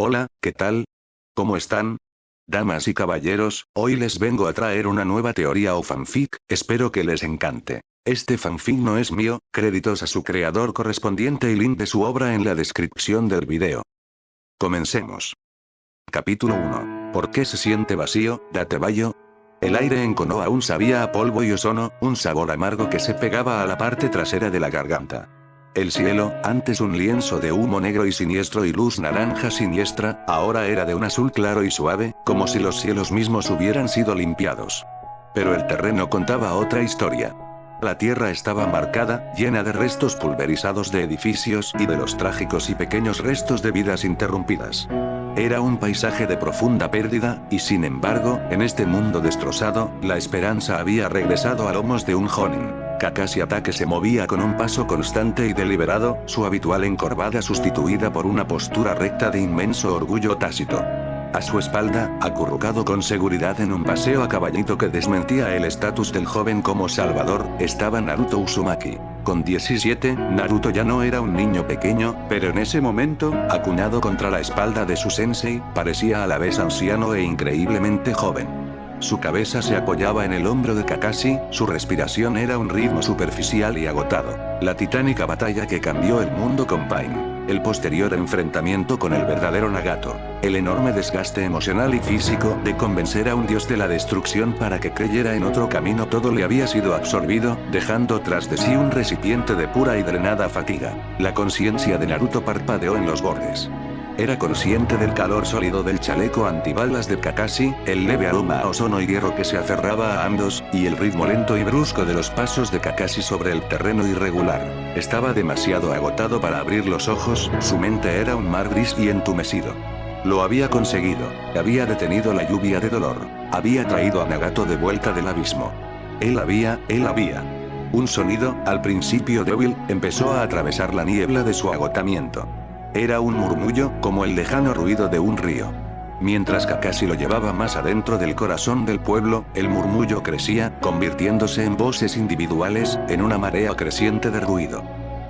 Hola, ¿qué tal? ¿Cómo están? Damas y caballeros, hoy les vengo a traer una nueva teoría o fanfic, espero que les encante. Este fanfic no es mío, créditos a su creador correspondiente y link de su obra en la descripción del video. Comencemos. Capítulo 1. ¿Por qué se siente vacío, Datebayo? El aire en Konoha aún sabía a polvo y ozono, un sabor amargo que se pegaba a la parte trasera de la garganta. El cielo, antes un lienzo de humo negro y siniestro y luz naranja siniestra, ahora era de un azul claro y suave, como si los cielos mismos hubieran sido limpiados. Pero el terreno contaba otra historia. La tierra estaba marcada, llena de restos pulverizados de edificios y de los trágicos y pequeños restos de vidas interrumpidas. Era un paisaje de profunda pérdida, y sin embargo, en este mundo destrozado, la esperanza había regresado a lomos de un jonin. Kakashi Hatake se movía con un paso constante y deliberado, su habitual encorvada sustituida por una postura recta de inmenso orgullo tácito. A su espalda, acurrucado con seguridad en un paseo a caballito que desmentía el estatus del joven como salvador, estaba Naruto Uzumaki. Con 17, Naruto ya no era un niño pequeño, pero en ese momento, acuñado contra la espalda de su sensei, parecía a la vez anciano e increíblemente joven. Su cabeza se apoyaba en el hombro de Kakashi, su respiración era un ritmo superficial y agotado. La titánica batalla que cambió el mundo con Pain. El posterior enfrentamiento con el verdadero Nagato. El enorme desgaste emocional y físico de convencer a un dios de la destrucción para que creyera en otro camino, todo le había sido absorbido, dejando tras de sí un recipiente de pura y drenada fatiga. La conciencia de Naruto parpadeó en los bordes. Era consciente del calor sólido del chaleco antibalas de Kakashi, el leve aroma a ozono y hierro que se aferraba a ambos, y el ritmo lento y brusco de los pasos de Kakashi sobre el terreno irregular. Estaba demasiado agotado para abrir los ojos, su mente era un mar gris y entumecido. Lo había conseguido, había detenido la lluvia de dolor, había traído a Nagato de vuelta del abismo. Él había. Un sonido, al principio débil, empezó a atravesar la niebla de su agotamiento. Era un murmullo, como el lejano ruido de un río. Mientras Kakashi lo llevaba más adentro del corazón del pueblo, el murmullo crecía, convirtiéndose en voces individuales, en una marea creciente de ruido.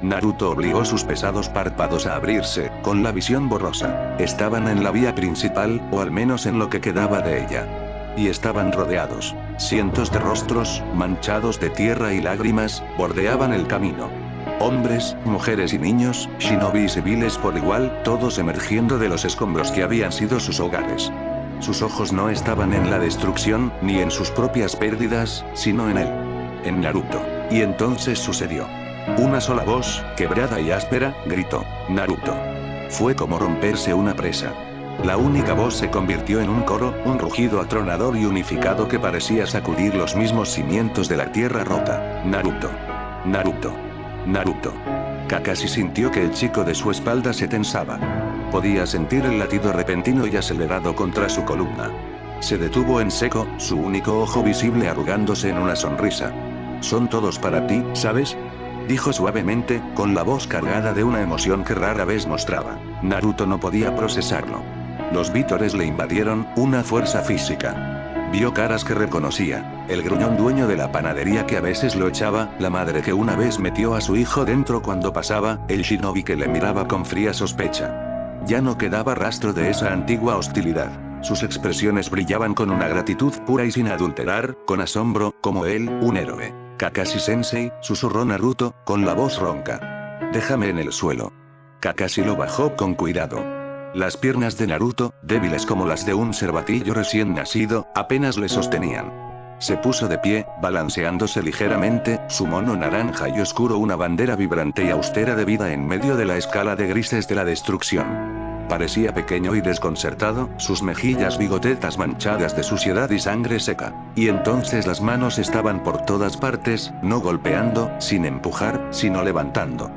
Naruto obligó sus pesados párpados a abrirse, con la visión borrosa. Estaban en la vía principal, o al menos en lo que quedaba de ella. Y estaban rodeados. Cientos de rostros, manchados de tierra y lágrimas, bordeaban el camino. Hombres, mujeres y niños, shinobi y civiles por igual, todos emergiendo de los escombros que habían sido sus hogares. Sus ojos no estaban en la destrucción, ni en sus propias pérdidas, sino en él. En Naruto. Y entonces sucedió. Una sola voz, quebrada y áspera, gritó: Naruto. Fue como romperse una presa. La única voz se convirtió en un coro, un rugido atronador y unificado que parecía sacudir los mismos cimientos de la tierra rota. Naruto. Naruto. Naruto. Kakashi sintió que el chico de su espalda se tensaba. Podía sentir el latido repentino y acelerado contra su columna. Se detuvo en seco, su único ojo visible arrugándose en una sonrisa. Son todos para ti, ¿sabes? Dijo suavemente, con la voz cargada de una emoción que rara vez mostraba. Naruto no podía procesarlo. Los vítores le invadieron, una fuerza física. Vio caras que reconocía, el gruñón dueño de la panadería que a veces lo echaba, la madre que una vez metió a su hijo dentro cuando pasaba, el shinobi que le miraba con fría sospecha. Ya no quedaba rastro de esa antigua hostilidad. Sus expresiones brillaban con una gratitud pura y sin adulterar, con asombro, como él, un héroe. Kakashi-sensei, susurró Naruto, con la voz ronca. Déjame en el suelo. Kakashi lo bajó con cuidado. Las piernas de Naruto, débiles como las de un cervatillo recién nacido, apenas le sostenían. Se puso de pie, balanceándose ligeramente, su mono naranja y oscuro una bandera vibrante y austera de vida en medio de la escala de grises de la destrucción. Parecía pequeño y desconcertado, sus mejillas bigotetas manchadas de suciedad y sangre seca. Y entonces las manos estaban por todas partes, no golpeando, sin empujar, sino levantando.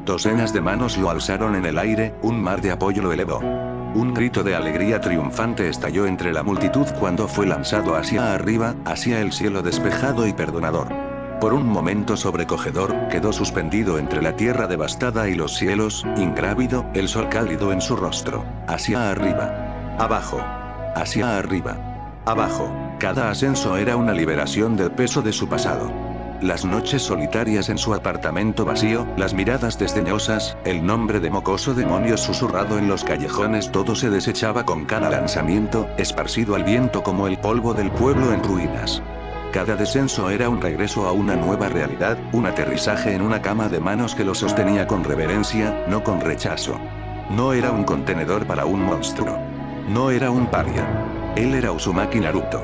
Docenas de manos lo alzaron en el aire, un mar de apoyo lo elevó. Un grito de alegría triunfante estalló entre la multitud cuando fue lanzado hacia arriba, hacia el cielo despejado y perdonador. Por un momento sobrecogedor, quedó suspendido entre la tierra devastada y los cielos, ingrávido, el sol cálido en su rostro. Hacia arriba. Abajo. Hacia arriba. Abajo. Cada ascenso era una liberación del peso de su pasado. Las noches solitarias en su apartamento vacío, las miradas desdeñosas, el nombre de mocoso demonio susurrado en los callejones, todo se desechaba con cada lanzamiento, esparcido al viento como el polvo del pueblo en ruinas. Cada descenso era un regreso a una nueva realidad, un aterrizaje en una cama de manos que lo sostenía con reverencia, no con rechazo. No era un contenedor para un monstruo. No era un paria. Él era Uzumaki Naruto.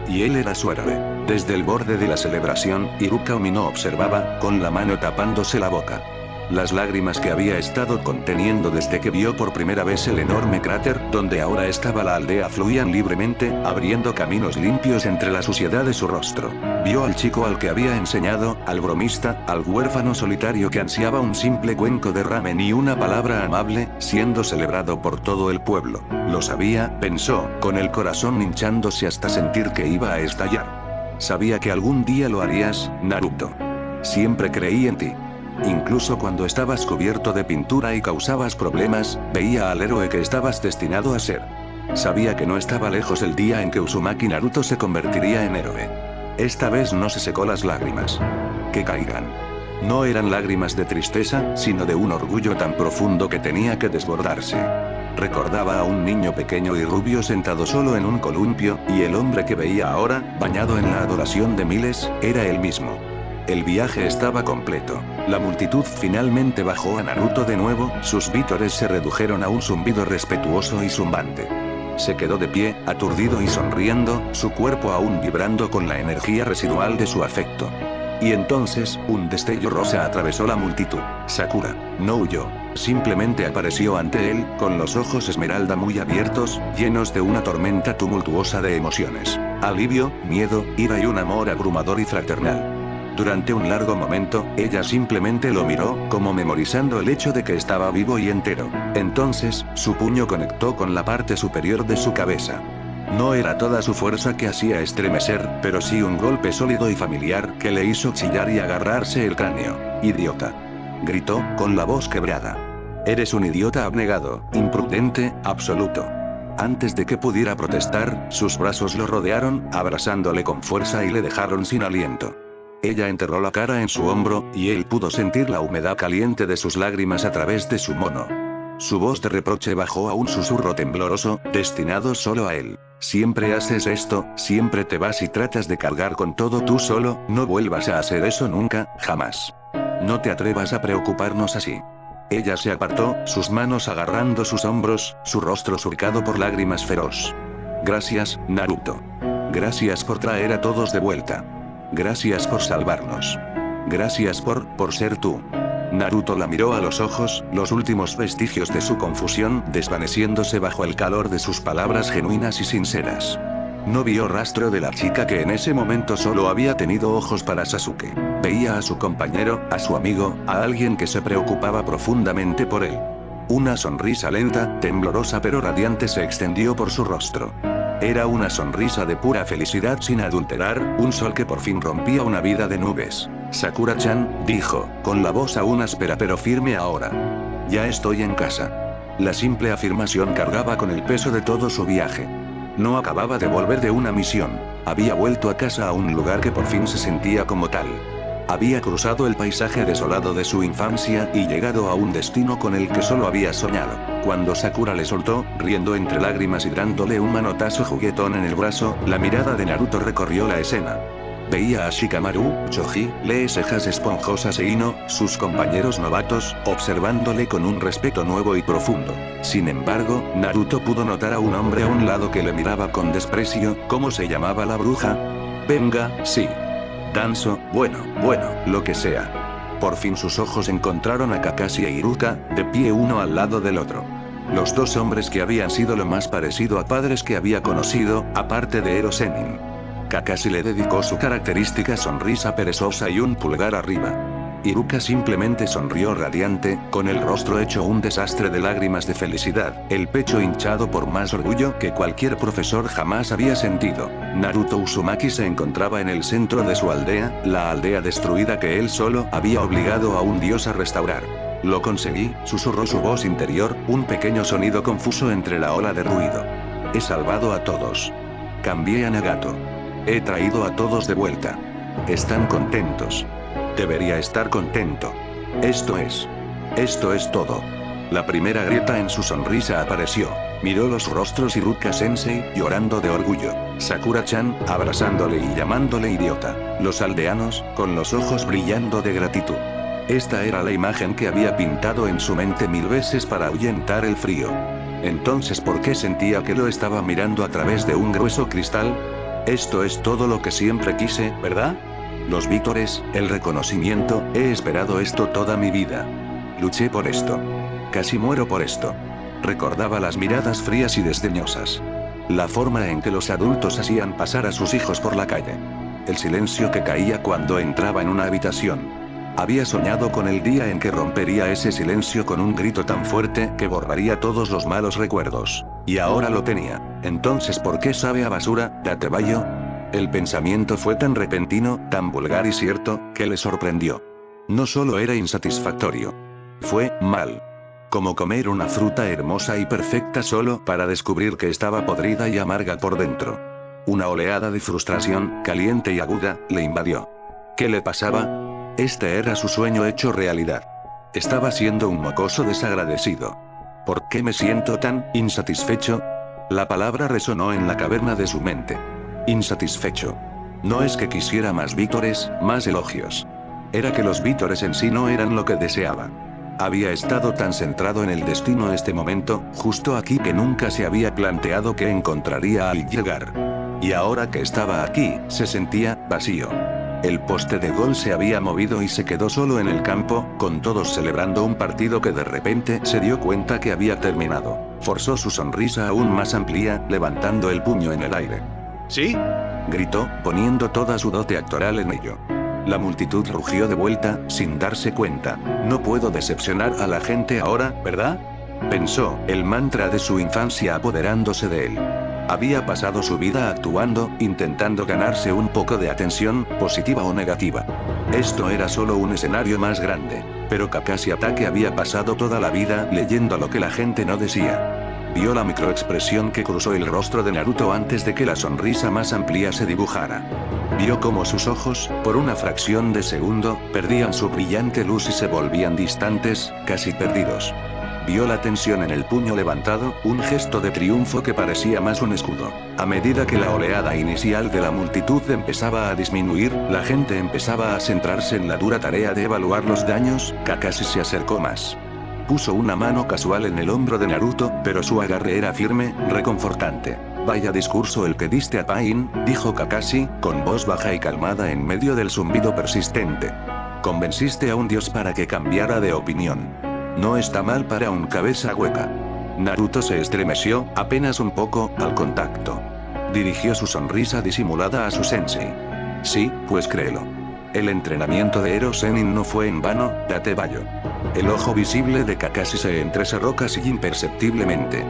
Y él era su héroe. Desde el borde de la celebración, Iruka Umino observaba, con la mano tapándose la boca. Las lágrimas que había estado conteniendo desde que vio por primera vez el enorme cráter, donde ahora estaba la aldea, fluían libremente, abriendo caminos limpios entre la suciedad de su rostro. Vio al chico al que había enseñado, al bromista, al huérfano solitario que ansiaba un simple cuenco de ramen y una palabra amable, siendo celebrado por todo el pueblo. Lo sabía, pensó, con el corazón hinchándose hasta sentir que iba a estallar. Sabía que algún día lo harías, Naruto. Siempre creí en ti. Incluso cuando estabas cubierto de pintura y causabas problemas, veía al héroe que estabas destinado a ser. Sabía que no estaba lejos el día en que Uzumaki Naruto se convertiría en héroe. Esta vez no se secó las lágrimas. Que caigan. No eran lágrimas de tristeza, sino de un orgullo tan profundo que tenía que desbordarse. Recordaba a un niño pequeño y rubio sentado solo en un columpio, y el hombre que veía ahora, bañado en la adoración de miles, era él mismo. El viaje estaba completo. La multitud finalmente bajó a Naruto de nuevo, sus vítores se redujeron a un zumbido respetuoso y zumbante. Se quedó de pie, aturdido y sonriendo, su cuerpo aún vibrando con la energía residual de su afecto. Y entonces, un destello rosa atravesó la multitud. Sakura no huyó, simplemente apareció ante él, con los ojos esmeralda muy abiertos, llenos de una tormenta tumultuosa de emociones. Alivio, miedo, ira y un amor abrumador y fraternal. Durante un largo momento, ella simplemente lo miró, como memorizando el hecho de que estaba vivo y entero. Entonces, su puño conectó con la parte superior de su cabeza. No era toda su fuerza que hacía estremecer, pero sí un golpe sólido y familiar que le hizo chillar y agarrarse el cráneo. «Idiota», gritó, con la voz quebrada. «Eres un idiota abnegado, imprudente, absoluto». Antes de que pudiera protestar, sus brazos lo rodearon, abrazándole con fuerza y le dejaron sin aliento. Ella enterró la cara en su hombro, y él pudo sentir la humedad caliente de sus lágrimas a través de su mono. Su voz de reproche bajó a un susurro tembloroso, destinado solo a él. «Siempre haces esto, siempre te vas y tratas de cargar con todo tú solo, no vuelvas a hacer eso nunca, jamás. No te atrevas a preocuparnos así». Ella se apartó, sus manos agarrando sus hombros, su rostro surcado por lágrimas feroz. «Gracias, Naruto. Gracias por traer a todos de vuelta. Gracias por salvarnos. Gracias por ser tú». Naruto la miró a los ojos, los últimos vestigios de su confusión desvaneciéndose bajo el calor de sus palabras genuinas y sinceras. No vio rastro de la chica que en ese momento solo había tenido ojos para Sasuke. Veía a su compañero, a su amigo, a alguien que se preocupaba profundamente por él. Una sonrisa lenta, temblorosa pero radiante se extendió por su rostro. Era una sonrisa de pura felicidad sin adulterar, un sol que por fin rompía una vida de nubes. «Sakura-chan», dijo, con la voz aún áspera pero firme ahora. «Ya estoy en casa». La simple afirmación cargaba con el peso de todo su viaje. No acababa de volver de una misión. Había vuelto a casa, a un lugar que por fin se sentía como tal. Había cruzado el paisaje desolado de su infancia y llegado a un destino con el que solo había soñado. Cuando Sakura le soltó, riendo entre lágrimas y dándole un manotazo juguetón en el brazo, la mirada de Naruto recorrió la escena. Veía a Shikamaru, Choji, Lee cejas esponjosas e Ino, sus compañeros novatos, observándole con un respeto nuevo y profundo. Sin embargo, Naruto pudo notar a un hombre a un lado que le miraba con desprecio. ¿Cómo se llamaba la bruja? Venga, sí. Danzo, bueno, lo que sea. Por fin sus ojos encontraron a Kakashi e Iruka, de pie uno al lado del otro. Los dos hombres que habían sido lo más parecido a padres que había conocido, aparte de Ero Sennin. Kakashi le dedicó su característica sonrisa perezosa y un pulgar arriba. Iruka simplemente sonrió radiante, con el rostro hecho un desastre de lágrimas de felicidad, el pecho hinchado por más orgullo que cualquier profesor jamás había sentido. Naruto Uzumaki se encontraba en el centro de su aldea, la aldea destruida que él solo había obligado a un dios a restaurar. «Lo conseguí», susurró su voz interior, un pequeño sonido confuso entre la ola de ruido. «He salvado a todos. Cambié a Nagato. He traído a todos de vuelta. Están contentos. Debería estar contento. Esto es todo. La primera grieta en su sonrisa apareció. Miró los rostros Iruka Sensei, llorando de orgullo. Sakura-chan, abrazándole y llamándole idiota. Los aldeanos, con los ojos brillando de gratitud. Esta era la imagen que había pintado en su mente 1000 veces para ahuyentar el frío. Entonces, ¿por qué sentía que lo estaba mirando a través de un grueso cristal? Esto es todo lo que siempre quise, ¿verdad? Los vítores, el reconocimiento, he esperado esto toda mi vida. Luché por esto. Casi muero por esto. Recordaba las miradas frías y desdeñosas. La forma en que los adultos hacían pasar a sus hijos por la calle. El silencio que caía cuando entraba en una habitación. Había soñado con el día en que rompería ese silencio con un grito tan fuerte que borraría todos los malos recuerdos. Y ahora lo tenía. Entonces, ¿por qué sabe a basura, Datebayo? El pensamiento fue tan repentino, tan vulgar y cierto, que le sorprendió. No solo era insatisfactorio. Fue mal. Como comer una fruta hermosa y perfecta solo para descubrir que estaba podrida y amarga por dentro. Una oleada de frustración, caliente y aguda, le invadió. ¿Qué le pasaba? Este era su sueño hecho realidad. Estaba siendo un mocoso desagradecido. ¿Por qué me siento tan insatisfecho? La palabra resonó en la caverna de su mente. Insatisfecho. No es que quisiera más vítores, más elogios. Era que los vítores en sí no eran lo que deseaba. Había estado tan centrado en el destino este momento, justo aquí, que nunca se había planteado qué encontraría al llegar. Y ahora que estaba aquí, se sentía vacío. El poste de gol se había movido y se quedó solo en el campo, con todos celebrando un partido que de repente se dio cuenta que había terminado. Forzó su sonrisa aún más amplia, levantando el puño en el aire. ¿Sí?, gritó, poniendo toda su dote actoral en ello. La multitud rugió de vuelta, sin darse cuenta. No puedo decepcionar a la gente ahora, ¿verdad? Pensó, el mantra de su infancia apoderándose de él. Había pasado su vida actuando, intentando ganarse un poco de atención, positiva o negativa. Esto era solo un escenario más grande. Pero Kakashi Hatake había pasado toda la vida leyendo lo que la gente no decía. Vio la microexpresión que cruzó el rostro de Naruto antes de que la sonrisa más amplia se dibujara. Vio cómo sus ojos, por una fracción de segundo, perdían su brillante luz y se volvían distantes, casi perdidos. Vio la tensión en el puño levantado, un gesto de triunfo que parecía más un escudo. A medida que la oleada inicial de la multitud empezaba a disminuir, la gente empezaba a centrarse en la dura tarea de evaluar los daños, Kakashi se acercó más. Puso una mano casual en el hombro de Naruto, pero su agarre era firme, reconfortante. Vaya discurso el que diste a Pain, dijo Kakashi, con voz baja y calmada en medio del zumbido persistente. Convenciste a un dios para que cambiara de opinión. No está mal para un cabeza hueca. Naruto se estremeció, apenas un poco, al contacto. Dirigió su sonrisa disimulada a su sensei. Sí, pues créelo. El entrenamiento de Ero Sennin no fue en vano, Datebayo. El ojo visible de Kakashi se entrecerró casi imperceptiblemente.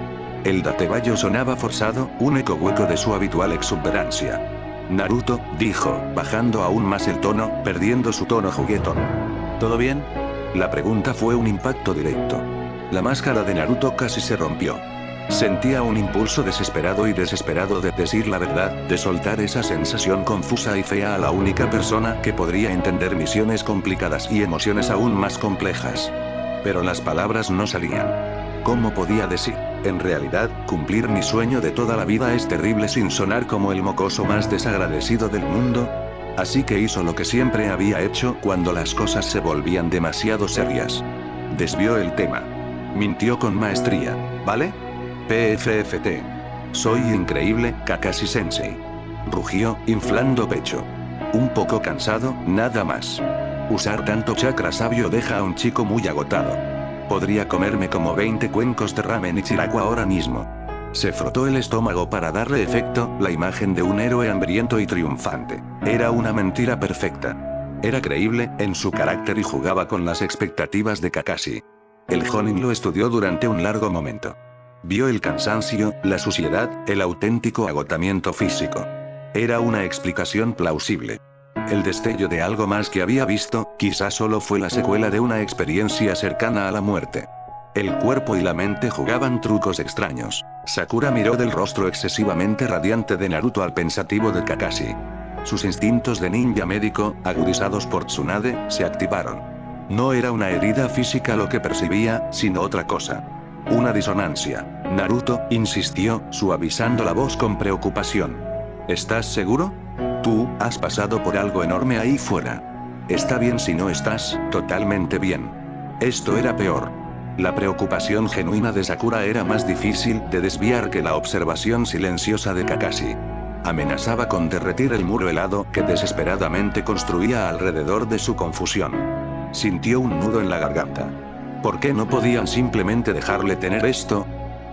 El Datebayo sonaba forzado, un eco hueco de su habitual exuberancia. Naruto, dijo, bajando aún más el tono, perdiendo su tono juguetón. ¿Todo bien? La pregunta fue un impacto directo. La máscara de Naruto casi se rompió. Sentía un impulso desesperado de decir la verdad, de soltar esa sensación confusa y fea a la única persona que podría entender misiones complicadas y emociones aún más complejas. Pero las palabras no salían. ¿Cómo podía decir? En realidad, cumplir mi sueño de toda la vida es terrible sin sonar como el mocoso más desagradecido del mundo. Así que hizo lo que siempre había hecho cuando las cosas se volvían demasiado serias. Desvió el tema. Mintió con maestría, ¿vale? PFFT. Soy increíble, Kakashi Sensei. Rugió, inflando pecho. Un poco cansado, nada más. Usar tanto chakra sabio deja a un chico muy agotado. Podría comerme como 20 cuencos de ramen Ichiraku ahora mismo. Se frotó el estómago para darle efecto, la imagen de un héroe hambriento y triunfante. Era una mentira perfecta. Era creíble, en su carácter y jugaba con las expectativas de Kakashi. El Jonin lo estudió durante un largo momento. Vio el cansancio, la suciedad, el auténtico agotamiento físico. Era una explicación plausible. El destello de algo más que había visto, quizás solo fue la secuela de una experiencia cercana a la muerte. El cuerpo y la mente jugaban trucos extraños. Sakura miró del rostro excesivamente radiante de Naruto al pensativo de Kakashi. Sus instintos de ninja médico, agudizados por Tsunade, se activaron. No era una herida física lo que percibía, sino otra cosa. Una disonancia. Naruto, insistió, suavizando la voz con preocupación. ¿Estás seguro? Tú, has pasado por algo enorme ahí fuera. Está bien si no estás, totalmente bien. Esto era peor. La preocupación genuina de Sakura era más difícil de desviar que la observación silenciosa de Kakashi. Amenazaba con derretir el muro helado que desesperadamente construía alrededor de su confusión. Sintió un nudo en la garganta. ¿Por qué no podían simplemente dejarle tener esto?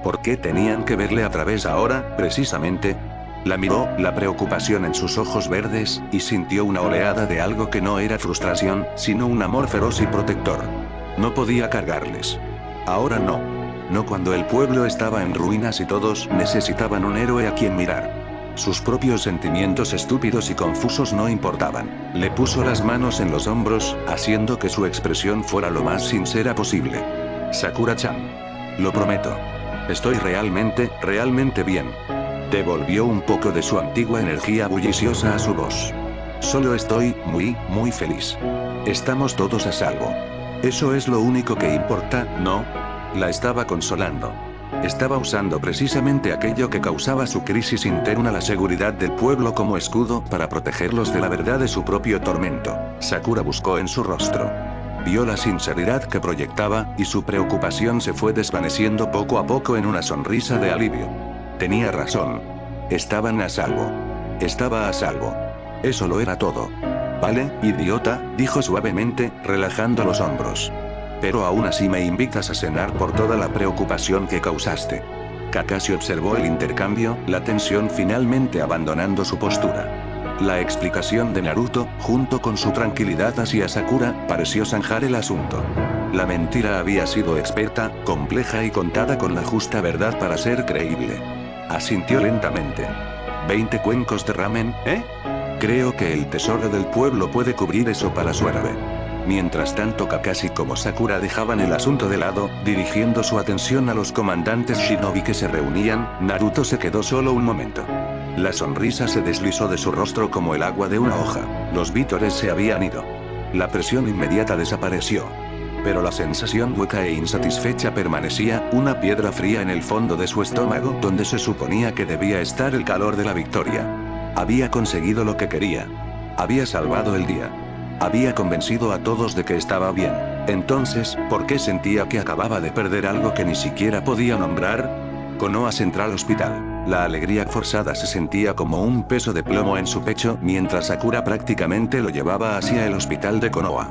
¿Por qué tenían que verle a través ahora, precisamente? La miró, la preocupación en sus ojos verdes, y sintió una oleada de algo que no era frustración, sino un amor feroz y protector. No podía cargarles. Ahora no. No cuando el pueblo estaba en ruinas y todos necesitaban un héroe a quien mirar. Sus propios sentimientos estúpidos y confusos no importaban. Le puso las manos en los hombros, haciendo que su expresión fuera lo más sincera posible. Sakura-chan. Lo prometo. Estoy realmente bien. Devolvió un poco de su antigua energía bulliciosa a su voz. Solo estoy muy feliz. Estamos todos a salvo. Eso es lo único que importa, ¿no? La estaba consolando. Estaba usando precisamente aquello que causaba su crisis interna, la seguridad del pueblo como escudo para protegerlos de la verdad de su propio tormento. Sakura buscó en su rostro. Vio la sinceridad que proyectaba, y su preocupación se fue desvaneciendo poco a poco en una sonrisa de alivio. Tenía razón. Estaban a salvo. Estaba a salvo. Eso lo era todo. Vale, idiota, dijo suavemente, relajando los hombros. Pero aún así me invitas a cenar por toda la preocupación que causaste. Kakashi observó el intercambio, la tensión finalmente abandonando su postura. La explicación de Naruto, junto con su tranquilidad hacia Sakura, pareció zanjar el asunto. La mentira había sido experta, compleja y contada con la justa verdad para ser creíble. Asintió lentamente. 20 cuencos de ramen, ¿eh? Creo que el tesoro del pueblo puede cubrir eso para su héroe. Mientras tanto Kakashi como Sakura dejaban el asunto de lado, dirigiendo su atención a los comandantes shinobi que se reunían, Naruto se quedó solo un momento. La sonrisa se deslizó de su rostro como el agua de una hoja. Los vítores se habían ido. La presión inmediata desapareció. Pero la sensación hueca e insatisfecha permanecía, una piedra fría en el fondo de su estómago donde se suponía que debía estar el calor de la victoria. Había conseguido lo que quería. Había salvado el día. Había convencido a todos de que estaba bien. Entonces, ¿por qué sentía que acababa de perder algo que ni siquiera podía nombrar? Konoha Central Hospital. La alegría forzada se sentía como un peso de plomo en su pecho mientras Sakura prácticamente lo llevaba hacia el hospital de Konoha.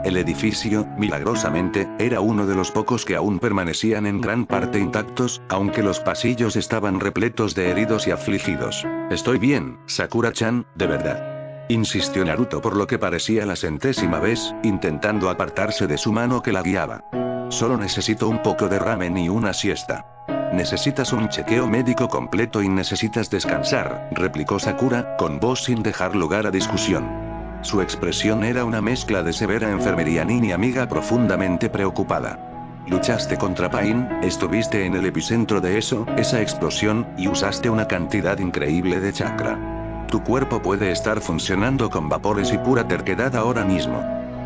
El edificio, milagrosamente, era uno de los pocos que aún permanecían en gran parte intactos, aunque los pasillos estaban repletos de heridos y afligidos. Estoy bien, Sakura-chan, de verdad. Insistió Naruto por lo que parecía la centésima vez, intentando apartarse de su mano que la guiaba. Solo necesito un poco de ramen y una siesta. Necesitas un chequeo médico completo y necesitas descansar, replicó Sakura, con voz sin dejar lugar a discusión. Su expresión era una mezcla de severa enfermería y amiga profundamente preocupada. Luchaste contra Pain, estuviste en el epicentro de esa explosión, y usaste una cantidad increíble de chakra. Tu cuerpo puede estar funcionando con vapores y pura terquedad ahora mismo.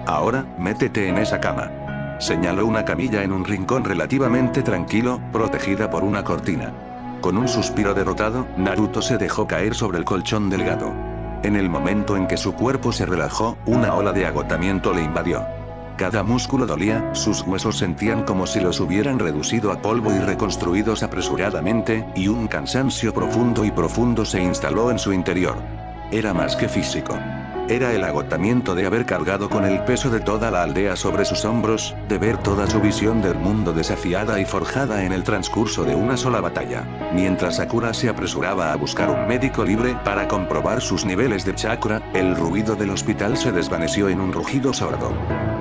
Ahora, métete en esa cama. Señaló una camilla en un rincón relativamente tranquilo, protegida por una cortina. Con un suspiro derrotado, Naruto se dejó caer sobre el colchón delgado. En el momento en que su cuerpo se relajó, una ola de agotamiento le invadió. Cada músculo dolía, sus huesos sentían como si los hubieran reducido a polvo y reconstruidos apresuradamente, y un cansancio profundo se instaló en su interior. Era más que físico. Era el agotamiento de haber cargado con el peso de toda la aldea sobre sus hombros, de ver toda su visión del mundo desafiada y forjada en el transcurso de una sola batalla. Mientras Sakura se apresuraba a buscar un médico libre para comprobar sus niveles de chakra, el ruido del hospital se desvaneció en un rugido sordo.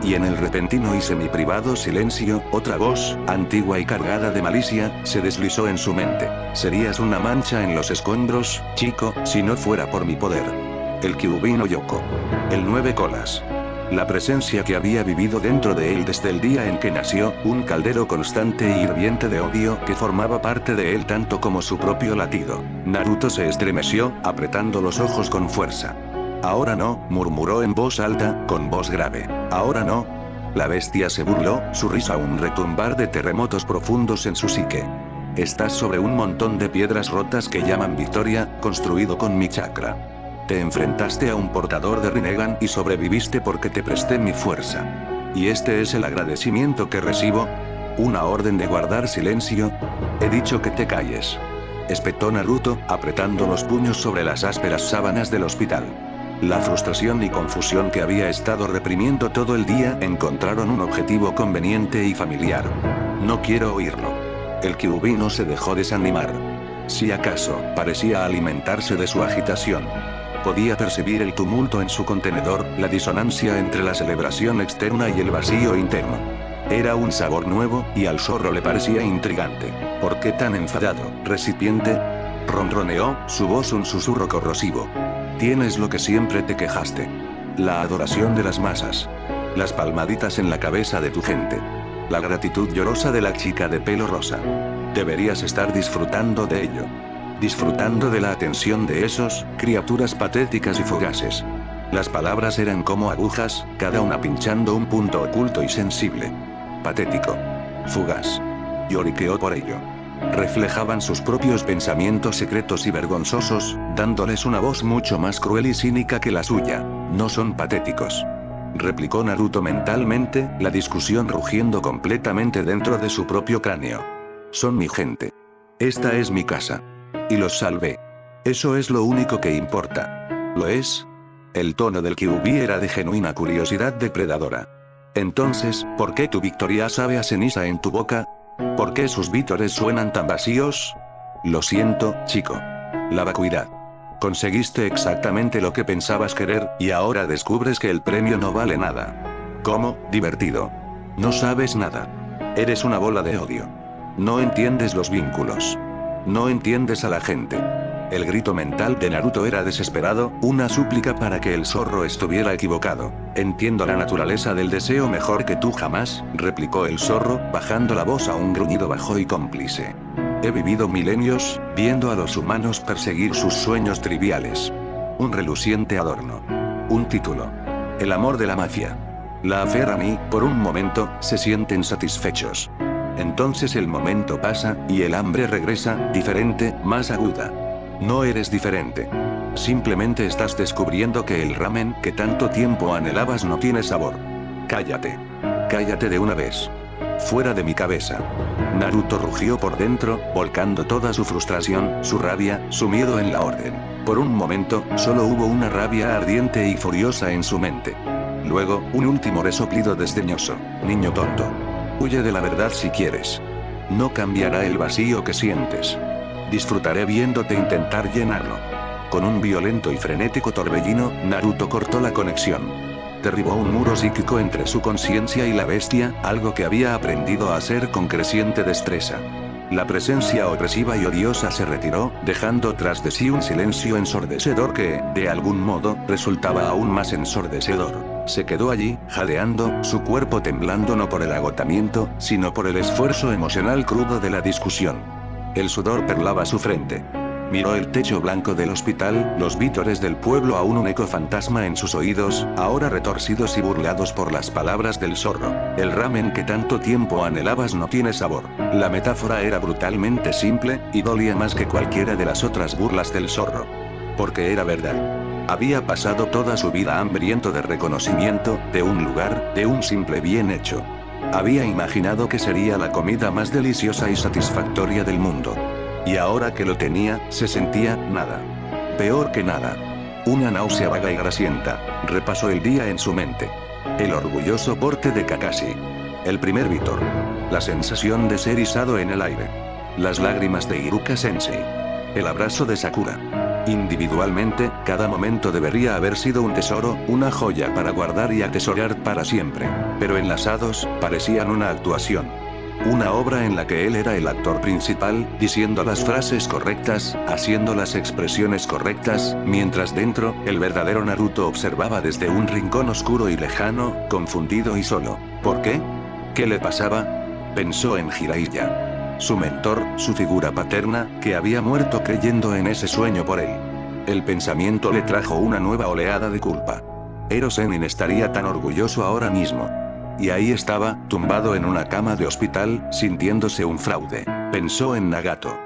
Y en el repentino y semiprivado silencio, otra voz, antigua y cargada de malicia, se deslizó en su mente. Serías una mancha en los escombros, chico, si no fuera por mi poder. El Kyuubi no Yoko. El 9 colas. La presencia que había vivido dentro de él desde el día en que nació, un caldero constante e hirviente de odio que formaba parte de él tanto como su propio latido. Naruto se estremeció, apretando los ojos con fuerza. Ahora no, murmuró en voz alta, con voz grave. Ahora no. La bestia se burló, su risa un retumbar de terremotos profundos en su psique. Estás sobre un montón de piedras rotas que llaman Victoria, construido con mi chakra. Te enfrentaste a un portador de Rinnegan y sobreviviste porque te presté mi fuerza. ¿Y este es el agradecimiento que recibo? ¿Una orden de guardar silencio? He dicho que te calles. Espetó Naruto, apretando los puños sobre las ásperas sábanas del hospital. La frustración y confusión que había estado reprimiendo todo el día encontraron un objetivo conveniente y familiar. No quiero oírlo. El Kyuubi no se dejó desanimar. Si acaso, parecía alimentarse de su agitación. Podía percibir el tumulto en su contenedor, la disonancia entre la celebración externa y el vacío interno. Era un sabor nuevo, y al zorro le parecía intrigante. ¿Por qué tan enfadado, recipiente? Ronroneó, su voz un susurro corrosivo. Tienes lo que siempre te quejaste. La adoración de las masas. Las palmaditas en la cabeza de tu gente. La gratitud llorosa de la chica de pelo rosa. Deberías estar disfrutando de ello. Disfrutando de la atención de esos, criaturas patéticas y fugaces. Las palabras eran como agujas, cada una pinchando un punto oculto y sensible. Patético. Fugaz. Lloriqueó por ello. Reflejaban sus propios pensamientos secretos y vergonzosos, dándoles una voz mucho más cruel y cínica que la suya. No son patéticos. Replicó Naruto mentalmente, la discusión rugiendo completamente dentro de su propio cráneo. Son mi gente. Esta es mi casa. Y los salvé. Eso es lo único que importa. ¿Lo es? El tono del Kyuubi era de genuina curiosidad depredadora. Entonces, ¿por qué tu victoria sabe a ceniza en tu boca? ¿Por qué sus vítores suenan tan vacíos? Lo siento, chico. La vacuidad. Conseguiste exactamente lo que pensabas querer, y ahora descubres que el premio no vale nada. ¿Cómo? Divertido. No sabes nada. Eres una bola de odio. No entiendes los vínculos. No entiendes a la gente. El grito mental de Naruto era desesperado, una súplica para que el zorro estuviera equivocado. Entiendo la naturaleza del deseo mejor que tú jamás, replicó el zorro, bajando la voz a un gruñido bajo y cómplice. He vivido milenios, viendo a los humanos perseguir sus sueños triviales. Un reluciente adorno. Un título. El amor de la mafia. La Ferrani, por un momento, se sienten satisfechos. Entonces el momento pasa, y el hambre regresa, diferente, más aguda. No eres diferente. Simplemente estás descubriendo que el ramen que tanto tiempo anhelabas no tiene sabor. Cállate. Cállate de una vez. Fuera de mi cabeza. Naruto rugió por dentro, volcando toda su frustración, su rabia, su miedo en la orden. Por un momento, solo hubo una rabia ardiente y furiosa en su mente. Luego, un último resoplido desdeñoso. Niño tonto. Huye de la verdad si quieres. No cambiará el vacío que sientes. Disfrutaré viéndote intentar llenarlo. Con un violento y frenético torbellino, Naruto cortó la conexión. Derribó un muro psíquico entre su conciencia y la bestia, algo que había aprendido a hacer con creciente destreza. La presencia opresiva y odiosa se retiró, dejando tras de sí un silencio ensordecedor que, de algún modo, resultaba aún más ensordecedor. Se quedó allí, jadeando, su cuerpo temblando no por el agotamiento, sino por el esfuerzo emocional crudo de la discusión. El sudor perlaba su frente. Miró el techo blanco del hospital, los vítores del pueblo aún un eco fantasma en sus oídos, ahora retorcidos y burlados por las palabras del zorro. El ramen que tanto tiempo anhelabas no tiene sabor. La metáfora era brutalmente simple, y dolía más que cualquiera de las otras burlas del zorro. Porque era verdad. Había pasado toda su vida hambriento de reconocimiento, de un lugar, de un simple bien hecho. Había imaginado que sería la comida más deliciosa y satisfactoria del mundo. Y ahora que lo tenía, se sentía nada. Peor que nada. Una náusea vaga y grasienta. Repasó el día en su mente. El orgulloso porte de Kakashi. El primer Vítor. La sensación de ser izado en el aire. Las lágrimas de Iruka Sensei. El abrazo de Sakura. Individualmente, cada momento debería haber sido un tesoro, una joya para guardar y atesorar para siempre. Pero enlazados, parecían una actuación. Una obra en la que él era el actor principal, diciendo las frases correctas, haciendo las expresiones correctas, mientras dentro, el verdadero Naruto observaba desde un rincón oscuro y lejano, confundido y solo. ¿Por qué? ¿Qué le pasaba? Pensó en Jiraiya. Su mentor, su figura paterna, que había muerto creyendo en ese sueño por él. El pensamiento le trajo una nueva oleada de culpa. Ero Sennin estaría tan orgulloso ahora mismo. Y ahí estaba, tumbado en una cama de hospital, sintiéndose un fraude. Pensó en Nagato.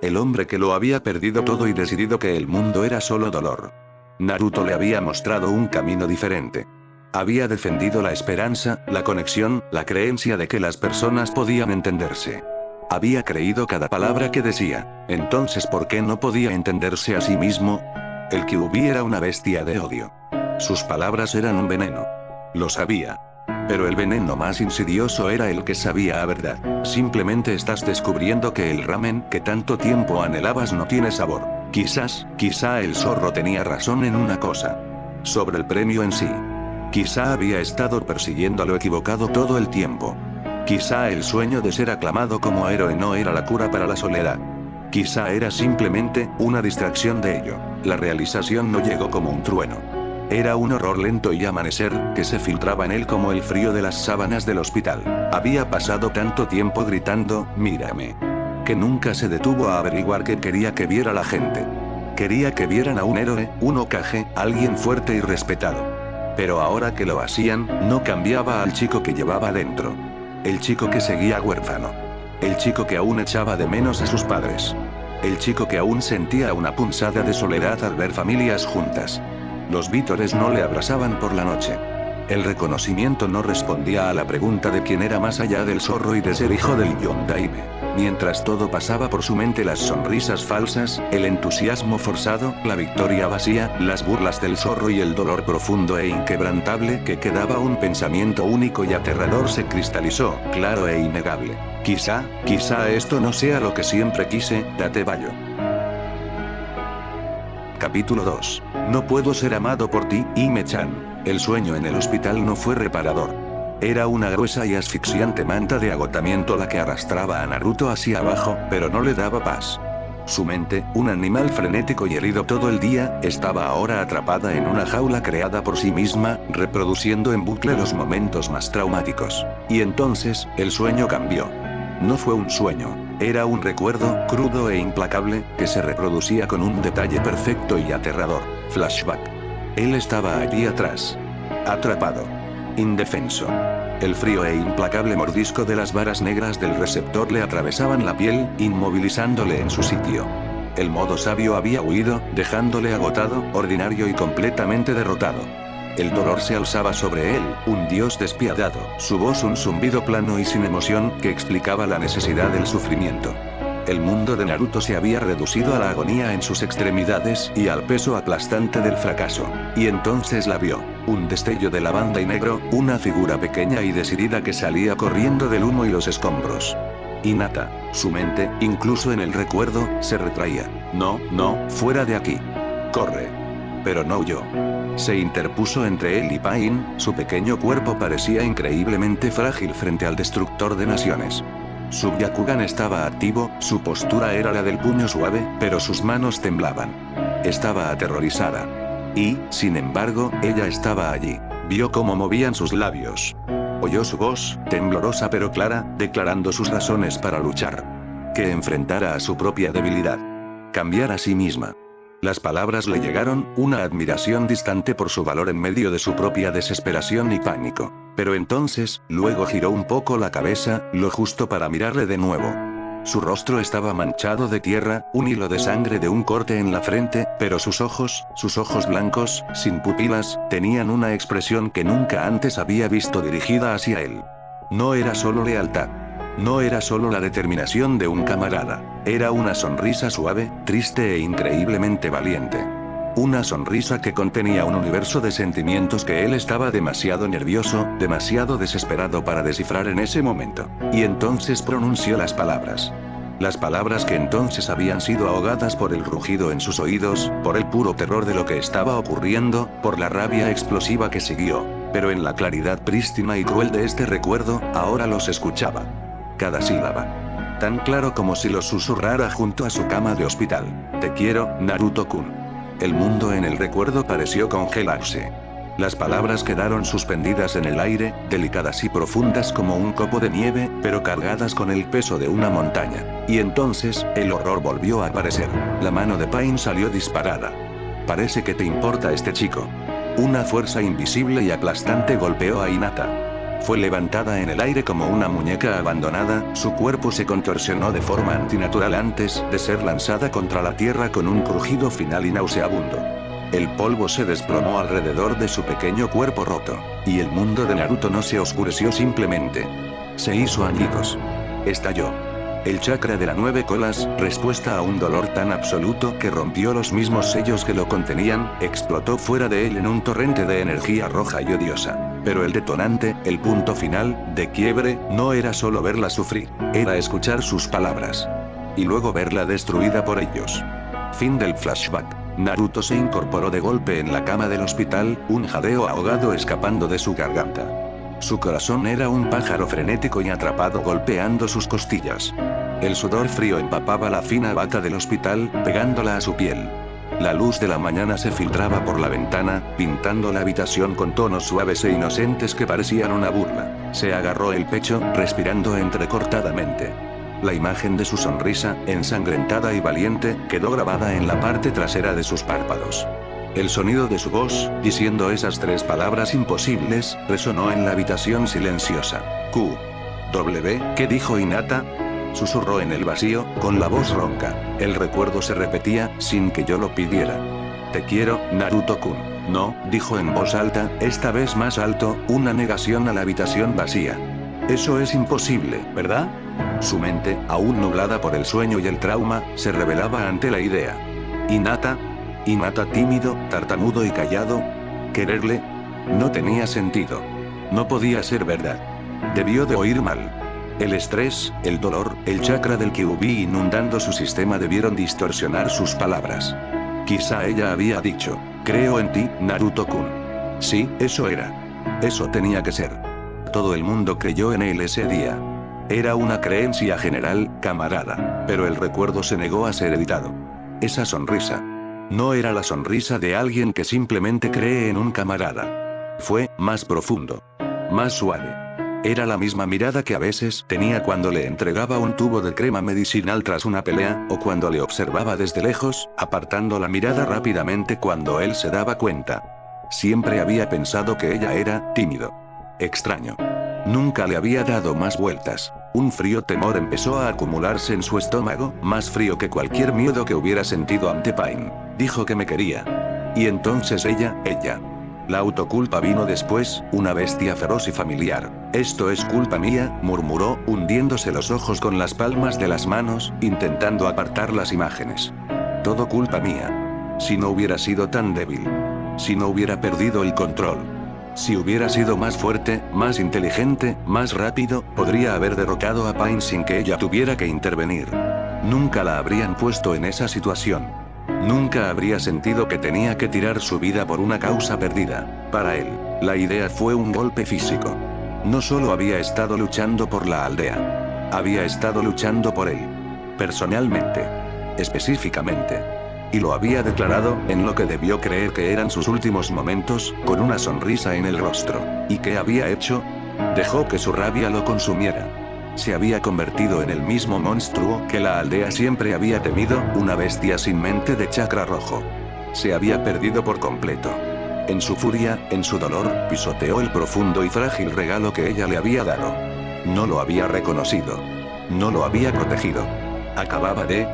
El hombre que lo había perdido todo y decidido que el mundo era solo dolor. Naruto le había mostrado un camino diferente. Había defendido la esperanza, la conexión, la creencia de que las personas podían entenderse. Había creído cada palabra que decía. Entonces, ¿por qué no podía entenderse a sí mismo? El Kyuubi era una bestia de odio. Sus palabras eran un veneno. Lo sabía. Pero el veneno más insidioso era el que sabía a verdad. Simplemente estás descubriendo que el ramen que tanto tiempo anhelabas no tiene sabor. Quizá el zorro tenía razón en una cosa. Sobre el premio en sí. Quizá había estado persiguiendo a lo equivocado todo el tiempo. Quizá el sueño de ser aclamado como héroe no era la cura para la soledad. Quizá era simplemente una distracción de ello. La realización no llegó como un trueno. Era un horror lento y amanecer, que se filtraba en él como el frío de las sábanas del hospital. Había pasado tanto tiempo gritando, mírame. Que nunca se detuvo a averiguar qué quería que viera la gente. Quería que vieran a un héroe, un Hokage, alguien fuerte y respetado. Pero ahora que lo hacían, no cambiaba al chico que llevaba dentro. El chico que seguía huérfano. El chico que aún echaba de menos a sus padres. El chico que aún sentía una punzada de soledad al ver familias juntas. Los vítores no le abrazaban por la noche. El reconocimiento no respondía a la pregunta de quién era más allá del zorro y de ser hijo del Yondaime. Mientras todo pasaba por su mente, las sonrisas falsas, el entusiasmo forzado, la victoria vacía, las burlas del zorro y el dolor profundo e inquebrantable que quedaba un pensamiento único y aterrador se cristalizó, claro e innegable. Quizá esto no sea lo que siempre quise, Datebayo. Capítulo 2. No puedo ser amado por ti, Ime-chan. El sueño en el hospital no fue reparador. Era una gruesa y asfixiante manta de agotamiento la que arrastraba a Naruto hacia abajo, pero no le daba paz. Su mente, un animal frenético y herido todo el día, estaba ahora atrapada en una jaula creada por sí misma, reproduciendo en bucle los momentos más traumáticos. Y entonces, el sueño cambió. No fue un sueño. Era un recuerdo, crudo e implacable, que se reproducía con un detalle perfecto y aterrador. Flashback. Él estaba allí atrás. Atrapado. Indefenso. El frío e implacable mordisco de las varas negras del receptor le atravesaban la piel, inmovilizándole en su sitio. El modo sabio había huido, dejándole agotado, ordinario y completamente derrotado. El dolor se alzaba sobre él, un dios despiadado, su voz un zumbido plano y sin emoción que explicaba la necesidad del sufrimiento. El mundo de Naruto se había reducido a la agonía en sus extremidades y al peso aplastante del fracaso. Y entonces la vio, un destello de lavanda y negro, una figura pequeña y decidida que salía corriendo del humo y los escombros. Hinata, su mente, incluso en el recuerdo, se retraía. No, fuera de aquí. Corre. Pero no huyó. Se interpuso entre él y Pain, su pequeño cuerpo parecía increíblemente frágil frente al destructor de naciones. Su Byakugan estaba activo, su postura era la del puño suave, pero sus manos temblaban. Estaba aterrorizada. Y, sin embargo, ella estaba allí. Vio cómo movían sus labios. Oyó su voz, temblorosa pero clara, declarando sus razones para luchar. Que enfrentara a su propia debilidad. Cambiar a sí misma. Las palabras le llegaron, una admiración distante por su valor en medio de su propia desesperación y pánico. Pero entonces, luego giró un poco la cabeza, lo justo para mirarle de nuevo. Su rostro estaba manchado de tierra, un hilo de sangre de un corte en la frente, pero sus ojos blancos, sin pupilas, tenían una expresión que nunca antes había visto dirigida hacia él. No era solo lealtad. No era solo la determinación de un camarada. Era una sonrisa suave, triste e increíblemente valiente. Una sonrisa que contenía un universo de sentimientos que él estaba demasiado nervioso, demasiado desesperado para descifrar en ese momento. Y entonces pronunció las palabras. Las palabras que entonces habían sido ahogadas por el rugido en sus oídos, por el puro terror de lo que estaba ocurriendo, por la rabia explosiva que siguió. Pero en la claridad prístina y cruel de este recuerdo, ahora los escuchaba. Cada sílaba. Tan claro como si los susurrara junto a su cama de hospital. Te quiero, Naruto-kun. El mundo en el recuerdo pareció congelarse. Las palabras quedaron suspendidas en el aire, delicadas y profundas como un copo de nieve, pero cargadas con el peso de una montaña. Y entonces, el horror volvió a aparecer. La mano de Pain salió disparada. Parece que te importa este chico. Una fuerza invisible y aplastante golpeó a Hinata. Fue levantada en el aire como una muñeca abandonada, su cuerpo se contorsionó de forma antinatural antes de ser lanzada contra la tierra con un crujido final y nauseabundo. El polvo se desplomó alrededor de su pequeño cuerpo roto, y el mundo de Naruto no se oscureció simplemente. Se hizo añicos. Estalló. El chakra de la 9 colas, respuesta a un dolor tan absoluto que rompió los mismos sellos que lo contenían, explotó fuera de él en un torrente de energía roja y odiosa. Pero el detonante, el punto final, de quiebre, no era solo verla sufrir, era escuchar sus palabras. Y luego verla destruida por ellos. Fin del flashback. Naruto se incorporó de golpe en la cama del hospital, un jadeo ahogado escapando de su garganta. Su corazón era un pájaro frenético y atrapado golpeando sus costillas. El sudor frío empapaba la fina bata del hospital, pegándola a su piel. La luz de la mañana se filtraba por la ventana, pintando la habitación con tonos suaves e inocentes que parecían una burla. Se agarró el pecho, respirando entrecortadamente. La imagen de su sonrisa, ensangrentada y valiente, quedó grabada en la parte trasera de sus párpados. El sonido de su voz, diciendo esas 3 palabras imposibles, resonó en la habitación silenciosa. ¿Qué dijo Hinata? Susurró en el vacío, con la voz ronca. El recuerdo se repetía, sin que yo lo pidiera. Te quiero, Naruto-kun. No, dijo en voz alta, esta vez más alto, una negación a la habitación vacía. Eso es imposible, ¿verdad? Su mente, aún nublada por el sueño y el trauma, se rebelaba ante la idea. Hinata tímido, tartamudo y callado. ¿Quererle? No tenía sentido. No podía ser verdad. Debió de oír mal. El estrés, el dolor, el chakra del Kyuubi inundando su sistema debieron distorsionar sus palabras. Quizá ella había dicho, creo en ti, Naruto-kun. Sí, eso era. Eso tenía que ser. Todo el mundo creyó en él ese día. Era una creencia general, camarada, pero el recuerdo se negó a ser editado. Esa sonrisa. No era la sonrisa de alguien que simplemente cree en un camarada. Fue más profundo. Más suave. Era la misma mirada que a veces tenía cuando le entregaba un tubo de crema medicinal tras una pelea, o cuando le observaba desde lejos, apartando la mirada rápidamente cuando él se daba cuenta. Siempre había pensado que ella era tímido. Extraño. Nunca le había dado más vueltas. Un frío temor empezó a acumularse en su estómago, más frío que cualquier miedo que hubiera sentido ante Pain. Dijo que me quería. Y entonces ella. La autoculpa vino después, una bestia feroz y familiar. Esto es culpa mía, murmuró, hundiéndose los ojos con las palmas de las manos, intentando apartar las imágenes. Todo culpa mía. Si no hubiera sido tan débil. Si no hubiera perdido el control. Si hubiera sido más fuerte, más inteligente, más rápido, podría haber derrotado a Pain sin que ella tuviera que intervenir. Nunca la habrían puesto en esa situación. Nunca habría sentido que tenía que tirar su vida por una causa perdida. Para él, la idea fue un golpe físico. No solo había estado luchando por la aldea. Había estado luchando por él. Personalmente. Específicamente. Y lo había declarado, en lo que debió creer que eran sus últimos momentos, con una sonrisa en el rostro. ¿Y qué había hecho? Dejó que su rabia lo consumiera. Se había convertido en el mismo monstruo que la aldea siempre había temido, una bestia sin mente de chakra rojo. Se había perdido por completo. En su furia, en su dolor, pisoteó el profundo y frágil regalo que ella le había dado. No lo había reconocido. No lo había protegido.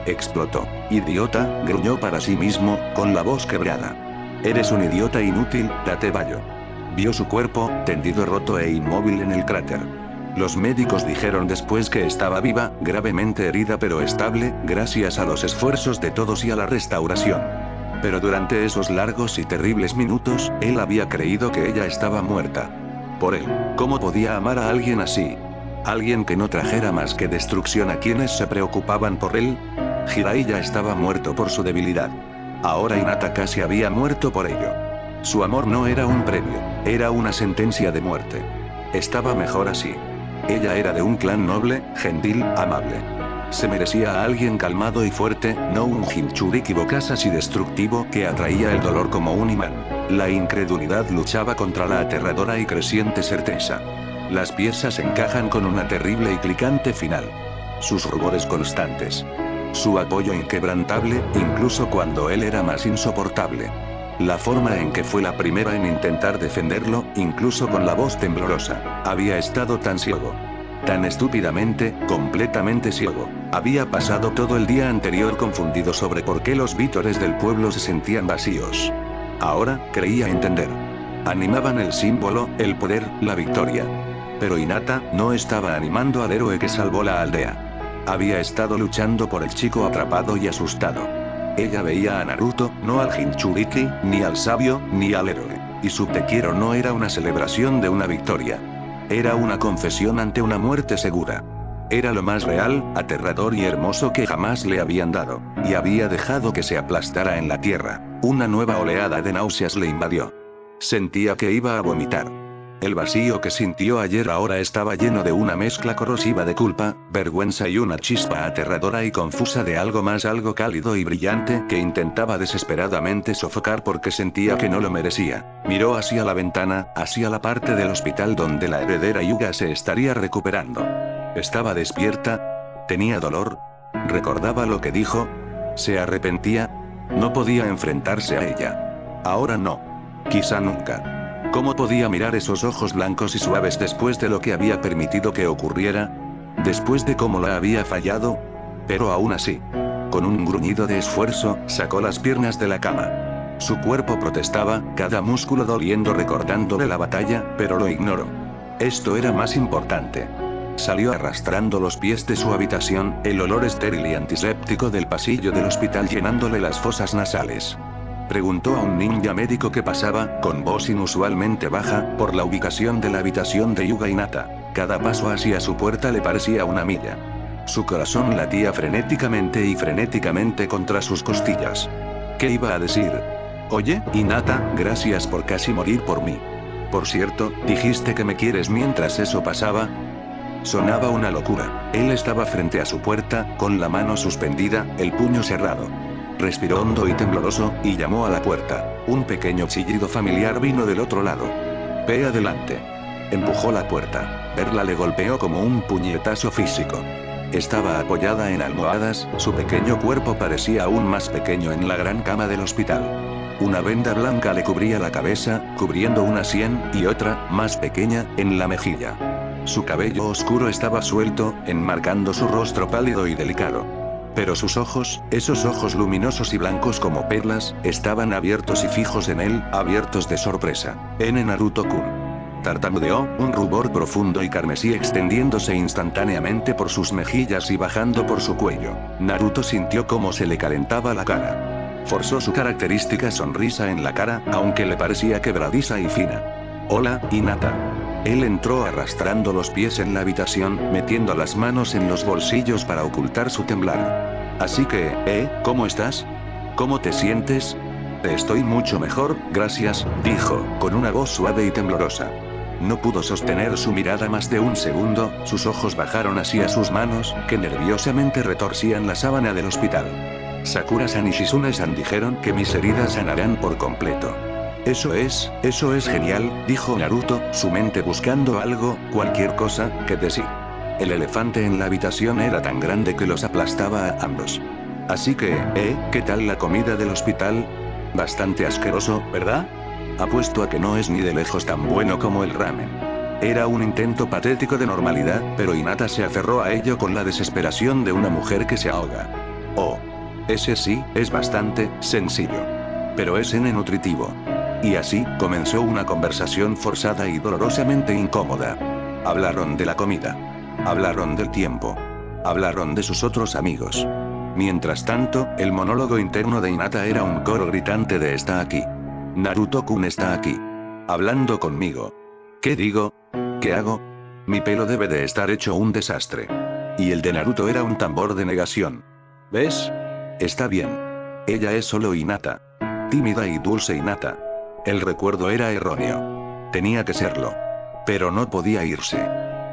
Explotó. Idiota, gruñó para sí mismo, con la voz quebrada. Eres un idiota inútil, date vallo. Vio su cuerpo, tendido roto e inmóvil en el cráter. Los médicos dijeron después que estaba viva, gravemente herida pero estable, gracias a los esfuerzos de todos y a la restauración. Pero durante esos largos y terribles minutos, él había creído que ella estaba muerta. Por él, ¿cómo podía amar a alguien así? ¿Alguien que no trajera más que destrucción a quienes se preocupaban por él? Jiraiya estaba muerto por su debilidad. Ahora Hinata casi había muerto por ello. Su amor no era un premio, era una sentencia de muerte. Estaba mejor así. Ella era de un clan noble, gentil, amable. Se merecía a alguien calmado y fuerte, no un Jinchuriki bocazas y destructivo que atraía el dolor como un imán. La incredulidad luchaba contra la aterradora y creciente certeza. Las piezas encajan con una terrible y clicante final. Sus rubores constantes. Su apoyo inquebrantable, incluso cuando él era más insoportable. La forma en que fue la primera en intentar defenderlo, incluso con la voz temblorosa. Había estado tan ciego. Tan estúpidamente, completamente ciego. Había pasado todo el día anterior confundido sobre por qué los vítores del pueblo se sentían vacíos. Ahora, creía entender. Animaban el símbolo, el poder, la victoria. Pero Hinata no estaba animando al héroe que salvó la aldea. Había estado luchando por el chico atrapado y asustado. Ella veía a Naruto, no al Jinchuriki, ni al sabio, ni al héroe. Y su te quiero no era una celebración de una victoria. Era una confesión ante una muerte segura. Era lo más real, aterrador y hermoso que jamás le habían dado. Y había dejado que se aplastara en la tierra. Una nueva oleada de náuseas le invadió. Sentía que iba a vomitar. El vacío que sintió ayer ahora estaba lleno de una mezcla corrosiva de culpa, vergüenza y una chispa aterradora y confusa de algo más, algo cálido y brillante que intentaba desesperadamente sofocar porque sentía que no lo merecía. Miró hacia la ventana, hacia la parte del hospital donde la heredera Hyuga se estaría recuperando. Estaba despierta. Tenía dolor. Recordaba lo que dijo. Se arrepentía. No podía enfrentarse a ella. Ahora no. Quizá nunca. ¿Cómo podía mirar esos ojos blancos y suaves después de lo que había permitido que ocurriera? Después de cómo la había fallado. Pero aún así. Con un gruñido de esfuerzo, sacó las piernas de la cama. Su cuerpo protestaba, cada músculo doliendo recordándole la batalla, pero lo ignoró. Esto era más importante. Salió arrastrando los pies de su habitación, el olor estéril y antiséptico del pasillo del hospital llenándole las fosas nasales. Preguntó a un ninja médico que pasaba, con voz inusualmente baja, por la ubicación de la habitación de Hyuga Hinata. Cada paso hacia su puerta le parecía una milla. Su corazón latía frenéticamente contra sus costillas. ¿Qué iba a decir? Oye, Hinata, gracias por casi morir por mí. Por cierto, dijiste que me quieres mientras eso pasaba. Sonaba una locura. Él estaba frente a su puerta, con la mano suspendida, el puño cerrado. Respiró hondo y tembloroso, y llamó a la puerta. Un pequeño chillido familiar vino del otro lado. Ve adelante. Empujó la puerta. Verla le golpeó como un puñetazo físico. Estaba apoyada en almohadas, su pequeño cuerpo parecía aún más pequeño en la gran cama del hospital. Una venda blanca le cubría la cabeza, cubriendo una sien, y otra, más pequeña, en la mejilla. Su cabello oscuro estaba suelto, enmarcando su rostro pálido y delicado. Pero sus ojos, esos ojos luminosos y blancos como perlas, estaban abiertos y fijos en él, abiertos de sorpresa. Naruto-kun. Tartamudeó, un rubor profundo y carmesí extendiéndose instantáneamente por sus mejillas y bajando por su cuello. Naruto sintió cómo se le calentaba la cara. Forzó su característica sonrisa en la cara, aunque le parecía quebradiza y fina. Hola, Hinata. Él entró arrastrando los pies en la habitación, metiendo las manos en los bolsillos para ocultar su temblar. Así que, ¿cómo estás? ¿Cómo te sientes? Estoy mucho mejor, gracias, dijo, con una voz suave y temblorosa. No pudo sostener su mirada más de un segundo, sus ojos bajaron hacia sus manos, que nerviosamente retorcían la sábana del hospital. Sakura-san y Shizune-san dijeron que mis heridas sanarán por completo. Eso es genial, dijo Naruto, su mente buscando algo, cualquier cosa, que decir. El elefante en la habitación era tan grande que los aplastaba a ambos. Así que, ¿qué tal la comida del hospital? Bastante asqueroso, ¿verdad? Apuesto a que no es ni de lejos tan bueno como el ramen. Era un intento patético de normalidad, pero Hinata se aferró a ello con la desesperación de una mujer que se ahoga. Oh. Ese sí, es bastante sencillo. Pero es nutritivo. Y así, comenzó una conversación forzada y dolorosamente incómoda. Hablaron de la comida. Hablaron del tiempo. Hablaron de sus otros amigos. Mientras tanto, el monólogo interno de Hinata era un coro gritante de está aquí. Naruto-kun está aquí. Hablando conmigo. ¿Qué digo? ¿Qué hago? Mi pelo debe de estar hecho un desastre. Y el de Naruto era un tambor de negación. ¿Ves? Está bien. Ella es solo Hinata. Tímida y dulce Hinata. El recuerdo era erróneo. Tenía que serlo. Pero no podía irse.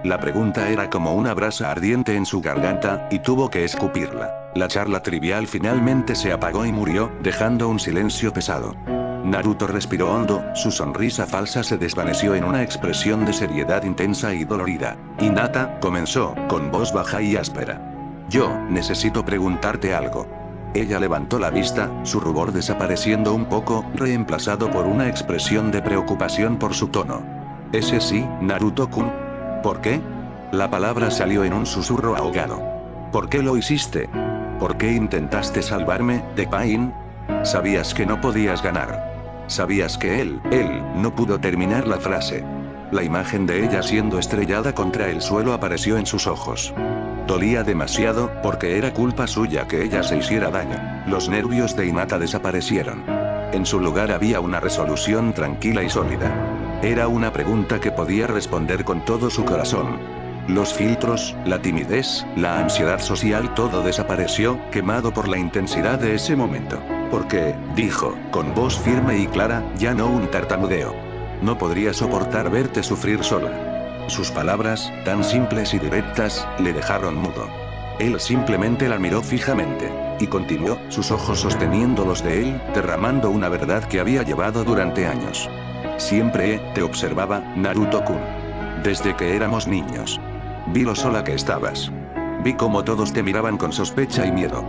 La pregunta era como una brasa ardiente en su garganta, y tuvo que escupirla. La charla trivial finalmente se apagó y murió, dejando un silencio pesado. Naruto respiró hondo, su sonrisa falsa se desvaneció en una expresión de seriedad intensa y dolorida. Hinata, comenzó, con voz baja y áspera. Yo, necesito preguntarte algo. Ella levantó la vista, su rubor desapareciendo un poco, reemplazado por una expresión de preocupación por su tono. «¿Ese sí, Naruto-kun? ¿Por qué?» La palabra salió en un susurro ahogado. «¿Por qué lo hiciste? ¿Por qué intentaste salvarme, de Pain? Sabías que no podías ganar. Sabías que él no pudo terminar la frase». La imagen de ella siendo estrellada contra el suelo apareció en sus ojos. Dolía demasiado, porque era culpa suya que ella se hiciera daño. Los nervios de Hinata desaparecieron. En su lugar había una resolución tranquila y sólida. Era una pregunta que podía responder con todo su corazón. Los filtros, la timidez, la ansiedad social, todo desapareció, quemado por la intensidad de ese momento. Porque, dijo, con voz firme y clara, ya no un tartamudeo. No podría soportar verte sufrir sola. Sus palabras, tan simples y directas, le dejaron mudo. Él simplemente la miró fijamente. Y continuó, sus ojos sosteniendo los de él, derramando una verdad que había llevado durante años. Siempre te observaba, Naruto-kun. Desde que éramos niños. Vi lo sola que estabas. Vi cómo todos te miraban con sospecha y miedo.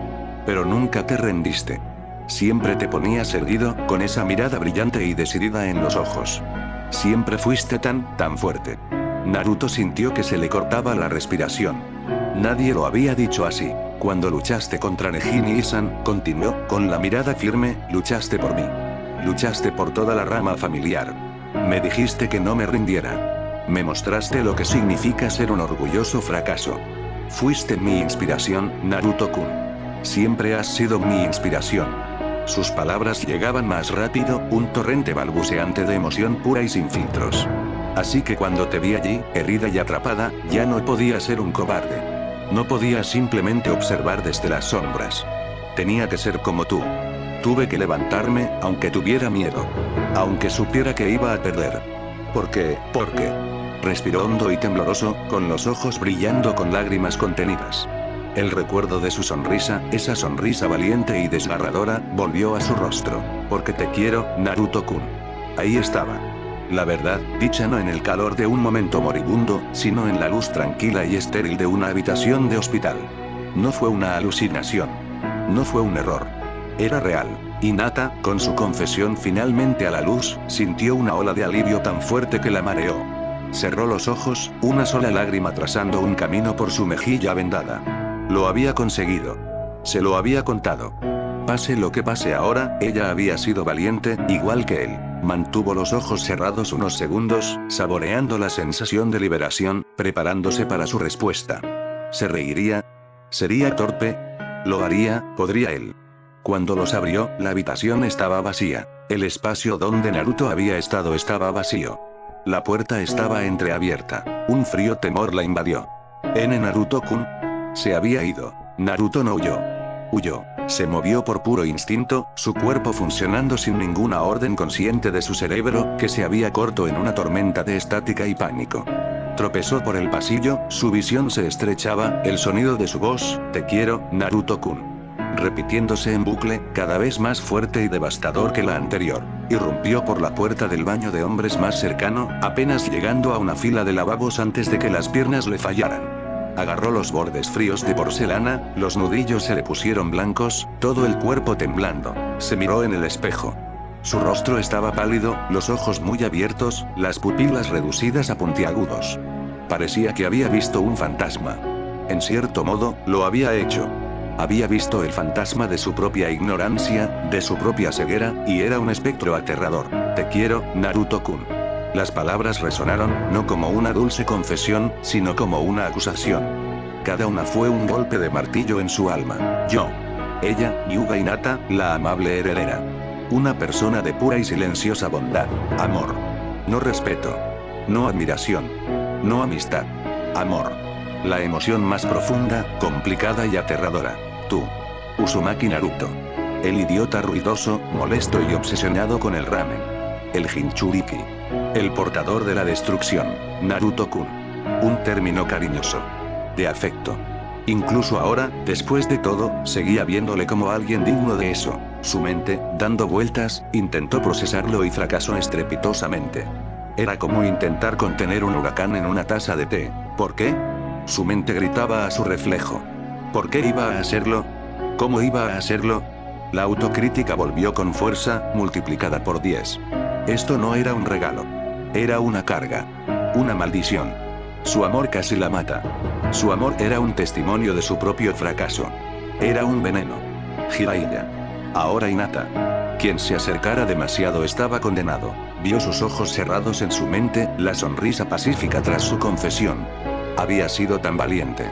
Pero nunca te rendiste. Siempre te ponías erguido, con esa mirada brillante y decidida en los ojos. Siempre fuiste tan fuerte. Naruto sintió que se le cortaba la respiración. Nadie lo había dicho así. Cuando luchaste contra Nejin y Isan, continuó, con la mirada firme, luchaste por mí. Luchaste por toda la rama familiar. Me dijiste que no me rindiera. Me mostraste lo que significa ser un orgulloso fracaso. Fuiste mi inspiración, Naruto-kun. Siempre has sido mi inspiración. Sus palabras llegaban más rápido, un torrente balbuceante de emoción pura y sin filtros. Así que cuando te vi allí, herida y atrapada, ya no podía ser un cobarde. No podía simplemente observar desde las sombras. Tenía que ser como tú. Tuve que levantarme, aunque tuviera miedo. Aunque supiera que iba a perder. ¿Por qué? Respiró hondo y tembloroso, con los ojos brillando con lágrimas contenidas. El recuerdo de su sonrisa, esa sonrisa valiente y desgarradora, volvió a su rostro. Porque te quiero, Naruto-kun. Ahí estaba. La verdad, dicha no en el calor de un momento moribundo, sino en la luz tranquila y estéril de una habitación de hospital. No fue una alucinación. No fue un error. Era real. Hinata, con su confesión finalmente a la luz, sintió una ola de alivio tan fuerte que la mareó. Cerró los ojos, una sola lágrima trazando un camino por su mejilla vendada. Lo había conseguido. Se lo había contado. Pase lo que pase ahora, ella había sido valiente, igual que él. Mantuvo los ojos cerrados unos segundos, saboreando la sensación de liberación, preparándose para su respuesta. ¿Se reiría? ¿Sería torpe? ¿Lo haría? ¿Podría él? Cuando los abrió, la habitación estaba vacía. El espacio donde Naruto había estado estaba vacío. La puerta estaba entreabierta. Un frío temor la invadió. Naruto-kun. Se había ido. Naruto no huyó. Huyó. Se movió por puro instinto, su cuerpo funcionando sin ninguna orden consciente de su cerebro, que se había corto en una tormenta de estática y pánico. Tropezó por el pasillo, su visión se estrechaba, el sonido de su voz, te quiero, Naruto-kun. Repitiéndose en bucle, cada vez más fuerte y devastador que la anterior. Irrumpió por la puerta del baño de hombres más cercano, apenas llegando a una fila de lavabos antes de que las piernas le fallaran. Agarró los bordes fríos de porcelana, los nudillos se le pusieron blancos, todo el cuerpo temblando. Se miró en el espejo. Su rostro estaba pálido, los ojos muy abiertos, las pupilas reducidas a puntiagudos. Parecía que había visto un fantasma. En cierto modo, lo había hecho. Había visto el fantasma de su propia ignorancia, de su propia ceguera, y era un espectro aterrador. Te quiero, Naruto-kun. Las palabras resonaron, no como una dulce confesión, sino como una acusación. Cada una fue un golpe de martillo en su alma. Yo. Ella, Hyuga Hinata, la amable heredera. Una persona de pura y silenciosa bondad. Amor. No respeto. No admiración. No amistad. Amor. La emoción más profunda, complicada y aterradora. Tú. Uzumaki Naruto. El idiota ruidoso, molesto y obsesionado con el ramen. El Jinchuriki. El portador de la destrucción. Naruto-kun. Un término cariñoso. De afecto. Incluso ahora, después de todo, seguía viéndole como alguien digno de eso. Su mente, dando vueltas, intentó procesarlo y fracasó estrepitosamente. Era como intentar contener un huracán en una taza de té. ¿Por qué? Su mente gritaba a su reflejo. ¿Por qué iba a hacerlo? ¿Cómo iba a hacerlo? La autocrítica volvió con fuerza, multiplicada por 10. Esto no era un regalo. Era una carga. Una maldición. Su amor casi la mata. Su amor era un testimonio de su propio fracaso. Era un veneno. Jiraiya. Ahora Hinata. Quien se acercara demasiado estaba condenado. Vio sus ojos cerrados en su mente, la sonrisa pacífica tras su confesión. Había sido tan valiente.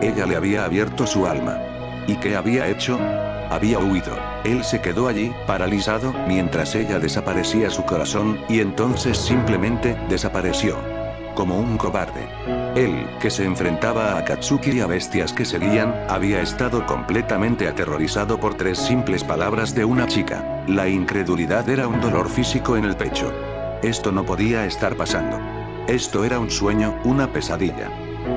Ella le había abierto su alma. ¿Y qué había hecho? Había huido. Él se quedó allí, paralizado, mientras ella desaparecía su corazón, y entonces simplemente desapareció. Como un cobarde. Él, que se enfrentaba a Akatsuki y a bestias que seguían, había estado completamente aterrorizado por 3 simples palabras de una chica. La incredulidad era un dolor físico en el pecho. Esto no podía estar pasando. Esto era un sueño, una pesadilla.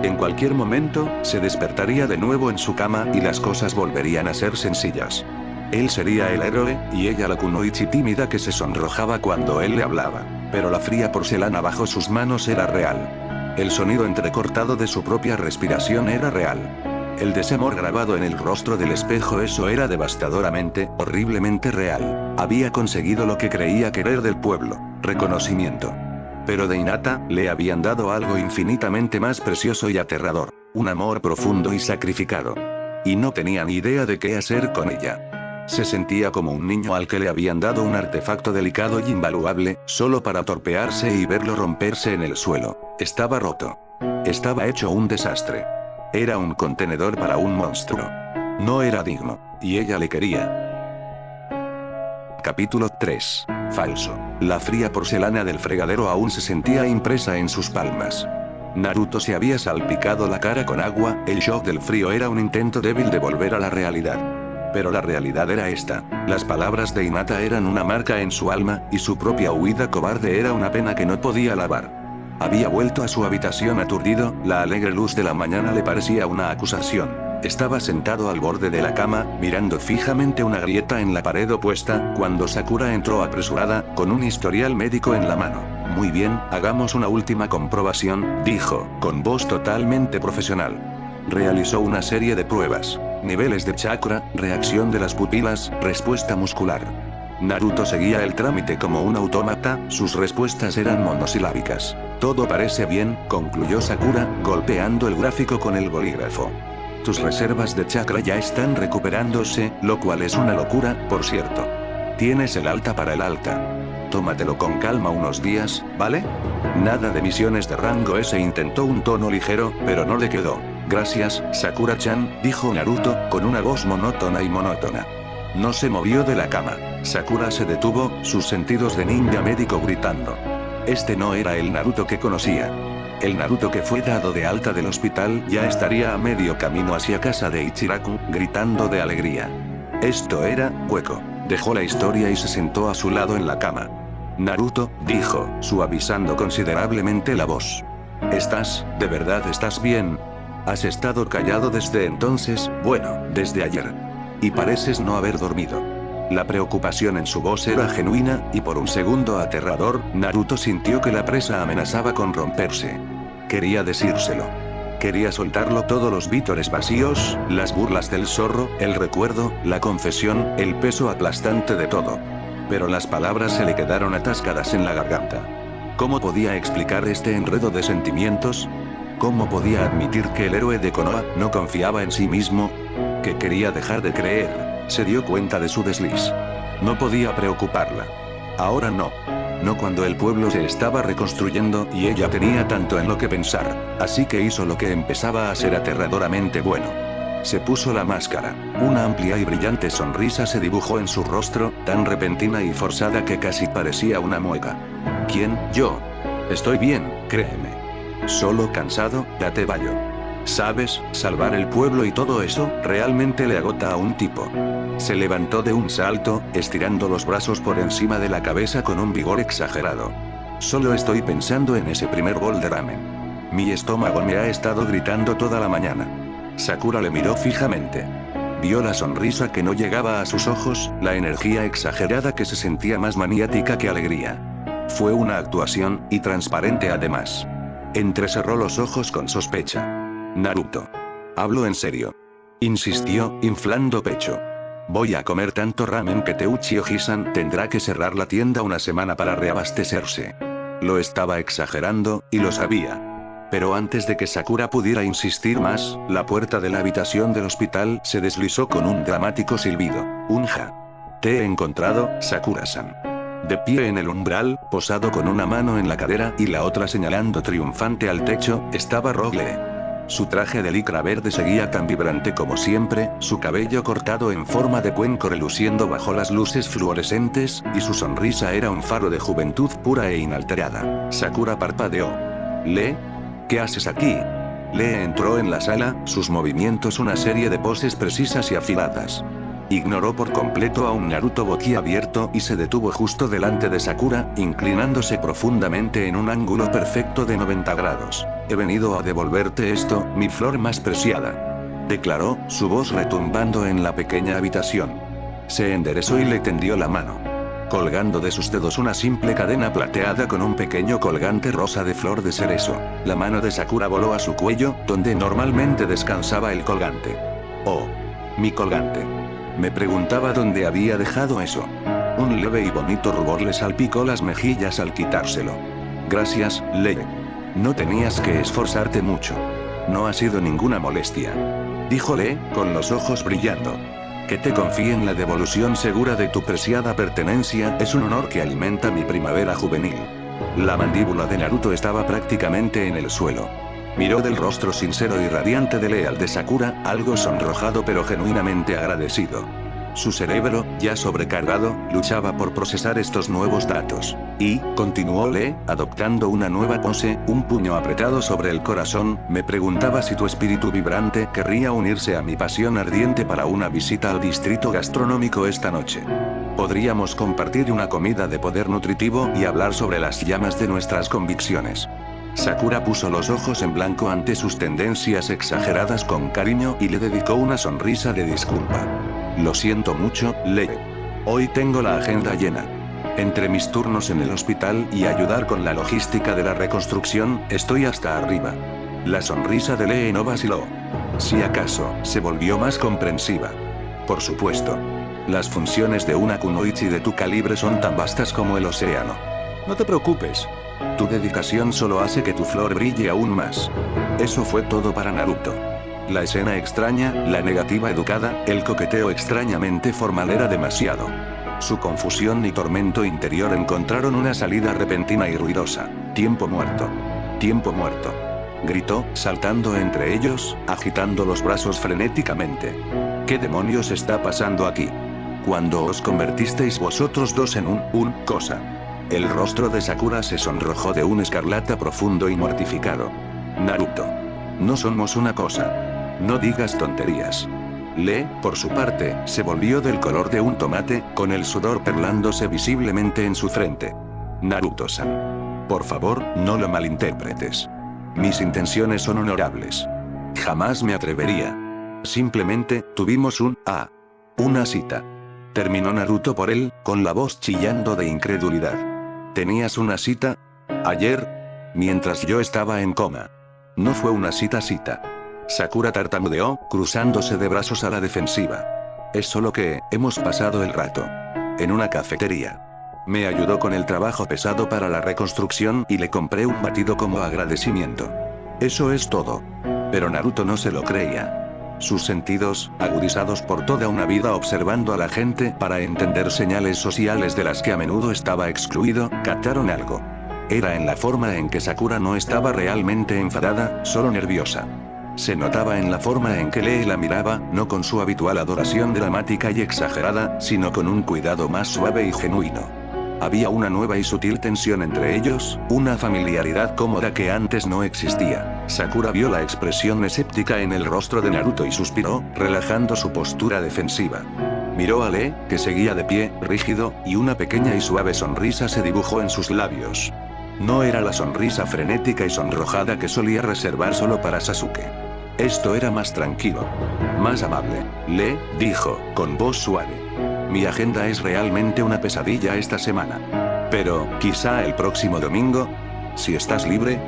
En cualquier momento, se despertaría de nuevo en su cama y las cosas volverían a ser sencillas. Él sería el héroe, y ella la kunoichi tímida que se sonrojaba cuando él le hablaba. Pero la fría porcelana bajo sus manos era real. El sonido entrecortado de su propia respiración era real. El desamor grabado en el rostro del espejo, eso era devastadoramente, horriblemente real. Había conseguido lo que creía querer del pueblo: reconocimiento. Pero de Hinata, le habían dado algo infinitamente más precioso y aterrador: un amor profundo y sacrificado. Y no tenía ni idea de qué hacer con ella. Se sentía como un niño al que le habían dado un artefacto delicado y invaluable, solo para torpearse y verlo romperse en el suelo. Estaba roto. Estaba hecho un desastre. Era un contenedor para un monstruo. No era digno, y ella le quería. Capítulo 3. Falso. La fría porcelana del fregadero aún se sentía impresa en sus palmas. Naruto se había salpicado la cara con agua, el shock del frío era un intento débil de volver a la realidad. Pero la realidad era esta: las palabras de Hinata eran una marca en su alma, y su propia huida cobarde era una pena que no podía lavar. Había vuelto a su habitación aturdido, la alegre luz de la mañana le parecía una acusación. Estaba sentado al borde de la cama, mirando fijamente una grieta en la pared opuesta, cuando Sakura entró apresurada, con un historial médico en la mano. Muy bien, hagamos una última comprobación, dijo, con voz totalmente profesional. Realizó una serie de pruebas. Niveles de chakra, reacción de las pupilas, respuesta muscular. Naruto seguía el trámite como un autómata, sus respuestas eran monosilábicas. Todo parece bien, concluyó Sakura, golpeando el gráfico con el bolígrafo. Tus reservas de chakra ya están recuperándose, lo cual es una locura, por cierto. Tienes el alta para el alta. Tómatelo con calma unos días, ¿vale? Nada de misiones de rango S. Intentó un tono ligero, pero no le quedó. Gracias, Sakura-chan, dijo Naruto, con una voz monótona y monótona. No se movió de la cama. Sakura se detuvo, sus sentidos de ninja médico gritando. Este no era el Naruto que conocía. El Naruto que fue dado de alta del hospital ya estaría a medio camino hacia casa de Ichiraku, gritando de alegría. Esto era hueco. Dejó la historia y se sentó a su lado en la cama. Naruto, dijo, suavizando considerablemente la voz. ¿De verdad estás bien? Has estado callado desde entonces, bueno, desde ayer. Y pareces no haber dormido. La preocupación en su voz era genuina, y por un segundo aterrador, Naruto sintió que la presa amenazaba con romperse. Quería decírselo. Quería soltarlo todo: los vítores vacíos, las burlas del zorro, el recuerdo, la confesión, el peso aplastante de todo. Pero las palabras se le quedaron atascadas en la garganta. ¿Cómo podía explicar este enredo de sentimientos? ¿Cómo podía admitir que el héroe de Konoha no confiaba en sí mismo? Que quería dejar de creer. Se dio cuenta de su desliz. No podía preocuparla. Ahora no. No cuando el pueblo se estaba reconstruyendo y ella tenía tanto en lo que pensar. Así que hizo lo que empezaba a ser aterradoramente bueno. Se puso la máscara. Una amplia y brillante sonrisa se dibujó en su rostro, tan repentina y forzada que casi parecía una mueca. ¿Quién? Yo. Estoy bien, créeme. Solo cansado, date baño. ¿Sabes? Salvar el pueblo y todo eso, realmente le agota a un tipo. Se levantó de un salto, estirando los brazos por encima de la cabeza con un vigor exagerado. Solo estoy pensando en ese primer bol de ramen. Mi estómago me ha estado gritando toda la mañana. Sakura le miró fijamente. Vio la sonrisa que no llegaba a sus ojos, la energía exagerada que se sentía más maniática que alegría. Fue una actuación, y transparente además. Entrecerró los ojos con sospecha. Naruto. Hablo en serio. insistió, inflando pecho. Voy a comer tanto ramen que Teuchi Oji-san tendrá que cerrar la tienda una semana para reabastecerse. Lo estaba exagerando, y lo sabía. Pero antes de que Sakura pudiera insistir más, la puerta de la habitación del hospital se deslizó con un dramático silbido. Unja. Te he encontrado, Sakura-san. De pie en el umbral, posado con una mano en la cadera y la otra señalando triunfante al techo, estaba Rogle. Su traje de licra verde seguía tan vibrante como siempre, su cabello cortado en forma de cuenco reluciendo bajo las luces fluorescentes, y su sonrisa era un faro de juventud pura e inalterada. Sakura parpadeó. ¿Le? ¿Qué haces aquí? Le entró en la sala, sus movimientos una serie de poses precisas y afiladas. Ignoró por completo a un Naruto boquiabierto y se detuvo justo delante de Sakura, inclinándose profundamente en un ángulo perfecto de 90 grados. He venido a devolverte esto, mi flor más preciada. Declaró, su voz retumbando en la pequeña habitación. Se enderezó y le tendió la mano. Colgando de sus dedos una simple cadena plateada con un pequeño colgante rosa de flor de cerezo. La mano de Sakura voló a su cuello, donde normalmente descansaba el colgante. Oh. Mi colgante. Me preguntaba dónde había dejado eso. Un leve y bonito rubor le salpicó las mejillas al quitárselo. Gracias, Lei. No tenías que esforzarte mucho. No ha sido ninguna molestia. Dijo Lee, con los ojos brillando. Que te confíe en la devolución segura de tu preciada pertenencia es un honor que alimenta mi primavera juvenil. La mandíbula de Naruto estaba prácticamente en el suelo. Miró del rostro sincero y radiante de Lee al de Sakura, algo sonrojado pero genuinamente agradecido. Su cerebro, ya sobrecargado, luchaba por procesar estos nuevos datos. Y, continuó Lee, adoptando una nueva pose, un puño apretado sobre el corazón, me preguntaba si tu espíritu vibrante querría unirse a mi pasión ardiente para una visita al distrito gastronómico esta noche. Podríamos compartir una comida de poder nutritivo y hablar sobre las llamas de nuestras convicciones. Sakura puso los ojos en blanco ante sus tendencias exageradas con cariño y le dedicó una sonrisa de disculpa. Lo siento mucho, Lee. Hoy tengo la agenda llena. Entre mis turnos en el hospital y ayudar con la logística de la reconstrucción, estoy hasta arriba. La sonrisa de Lee no vaciló. Si acaso, se volvió más comprensiva. Por supuesto. Las funciones de una kunoichi de tu calibre son tan vastas como el océano. No te preocupes. Tu dedicación solo hace que tu flor brille aún más. Eso fue todo para Naruto. La escena extraña, la negativa educada, el coqueteo extrañamente formal era demasiado. Su confusión y tormento interior encontraron una salida repentina y ruidosa. Tiempo muerto. Tiempo muerto. Gritó, saltando entre ellos, agitando los brazos frenéticamente. ¿Qué demonios está pasando aquí? Cuando os convertisteis vosotros dos en un cosa. El rostro de Sakura se sonrojó de un escarlata profundo y mortificado. Naruto. No somos una cosa. No digas tonterías. Lee, por su parte, se volvió del color de un tomate, con el sudor perlándose visiblemente en su frente. Naruto-san. Por favor, no lo malinterpretes. Mis intenciones son honorables. Jamás me atrevería. Simplemente, tuvimos una cita. Terminó Naruto por él, con la voz chillando de incredulidad. ¿Tenías una cita? Ayer, mientras yo estaba en coma. No fue una cita. Sakura tartamudeó, cruzándose de brazos a la defensiva. Es solo que, hemos pasado el rato. En una cafetería. Me ayudó con el trabajo pesado para la reconstrucción y le compré un batido como agradecimiento. Eso es todo. Pero Naruto no se lo creía. Sus sentidos, agudizados por toda una vida observando a la gente para entender señales sociales de las que a menudo estaba excluido, captaron algo. Era en la forma en que Sakura no estaba realmente enfadada, solo nerviosa. Se notaba en la forma en que Lee la miraba, no con su habitual adoración dramática y exagerada, sino con un cuidado más suave y genuino. Había una nueva y sutil tensión entre ellos, una familiaridad cómoda que antes no existía. Sakura vio la expresión escéptica en el rostro de Naruto y suspiró, relajando su postura defensiva. Miró a Lee, que seguía de pie, rígido, y una pequeña y suave sonrisa se dibujó en sus labios. No era la sonrisa frenética y sonrojada que solía reservar solo para Sasuke. Esto era más tranquilo. Más amable. Lee, dijo, con voz suave. Mi agenda es realmente una pesadilla esta semana. Pero, quizá el próximo domingo. Si estás libre.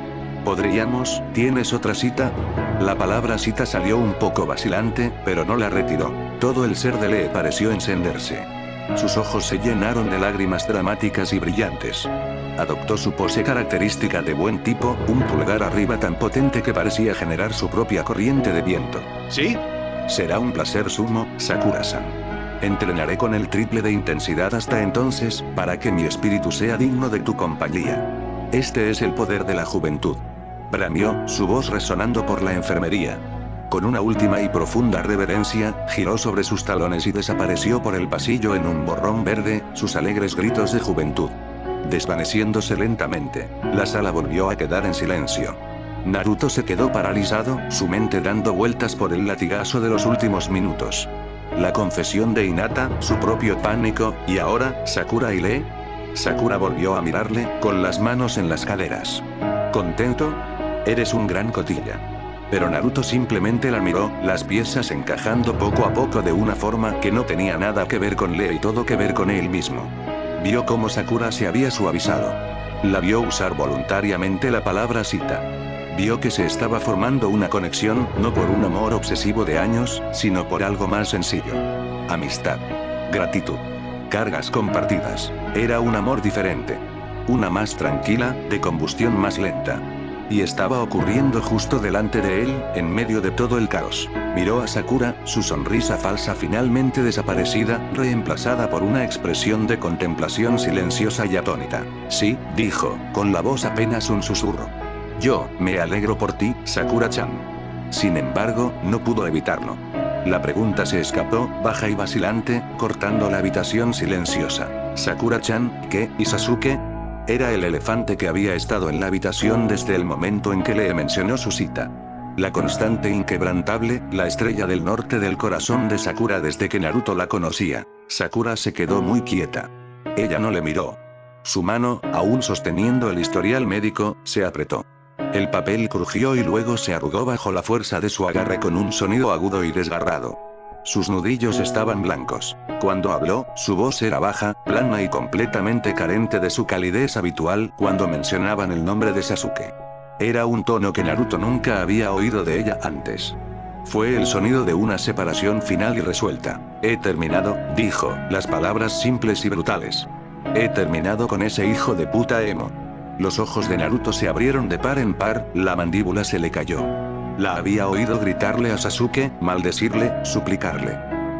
¿Podríamos? ¿Tienes otra cita? La palabra cita salió un poco vacilante, pero no la retiró. Todo el ser de Lee pareció encenderse. Sus ojos se llenaron de lágrimas dramáticas y brillantes. Adoptó su pose característica de buen tipo, un pulgar arriba tan potente que parecía generar su propia corriente de viento. ¿Sí? Será un placer sumo, Sakura-san. Entrenaré con el triple de intensidad hasta entonces, para que mi espíritu sea digno de tu compañía. Este es el poder de la juventud. Bramió, su voz resonando por la enfermería. Con una última y profunda reverencia, giró sobre sus talones y desapareció por el pasillo en un borrón verde, sus alegres gritos de juventud. Desvaneciéndose lentamente, la sala volvió a quedar en silencio. Naruto se quedó paralizado, su mente dando vueltas por el latigazo de los últimos minutos. La confesión de Hinata, su propio pánico, y ahora, Sakura y Lee. Sakura volvió a mirarle, con las manos en las caderas. ¿Contento? Eres un gran cotilla. Pero Naruto simplemente la miró, las piezas encajando poco a poco de una forma que no tenía nada que ver con Lee y todo que ver con él mismo. Vio cómo Sakura se había suavizado. La vio usar voluntariamente la palabra cita. Vio que se estaba formando una conexión, no por un amor obsesivo de años, sino por algo más sencillo. Amistad. Gratitud. Cargas compartidas. Era un amor diferente. Una más tranquila, de combustión más lenta. Y estaba ocurriendo justo delante de él, en medio de todo el caos. Miró a Sakura, su sonrisa falsa finalmente desaparecida, reemplazada por una expresión de contemplación silenciosa y atónita. Sí, dijo, con la voz apenas un susurro. Yo, me alegro por ti, Sakura-chan. Sin embargo, no pudo evitarlo. La pregunta se escapó, baja y vacilante, cortando la habitación silenciosa. Sakura-chan, ¿qué? ¿Y Sasuke? Era el elefante que había estado en la habitación desde el momento en que le mencionó su cita. La constante inquebrantable, la estrella del norte del corazón de Sakura desde que Naruto la conocía. Sakura se quedó muy quieta. Ella no le miró. Su mano, aún sosteniendo el historial médico, se apretó. El papel crujió y luego se arrugó bajo la fuerza de su agarre con un sonido agudo y desgarrado. Sus nudillos estaban blancos. Cuando habló, su voz era baja, plana y completamente carente de su calidez habitual cuando mencionaban el nombre de Sasuke. Era un tono que Naruto nunca había oído de ella antes. Fue el sonido de una separación final y resuelta. He terminado, dijo, las palabras simples y brutales. He terminado con ese hijo de puta emo. Los ojos de Naruto se abrieron de par en par, la mandíbula se le cayó. La había oído gritarle a Sasuke, maldecirle, suplicarle.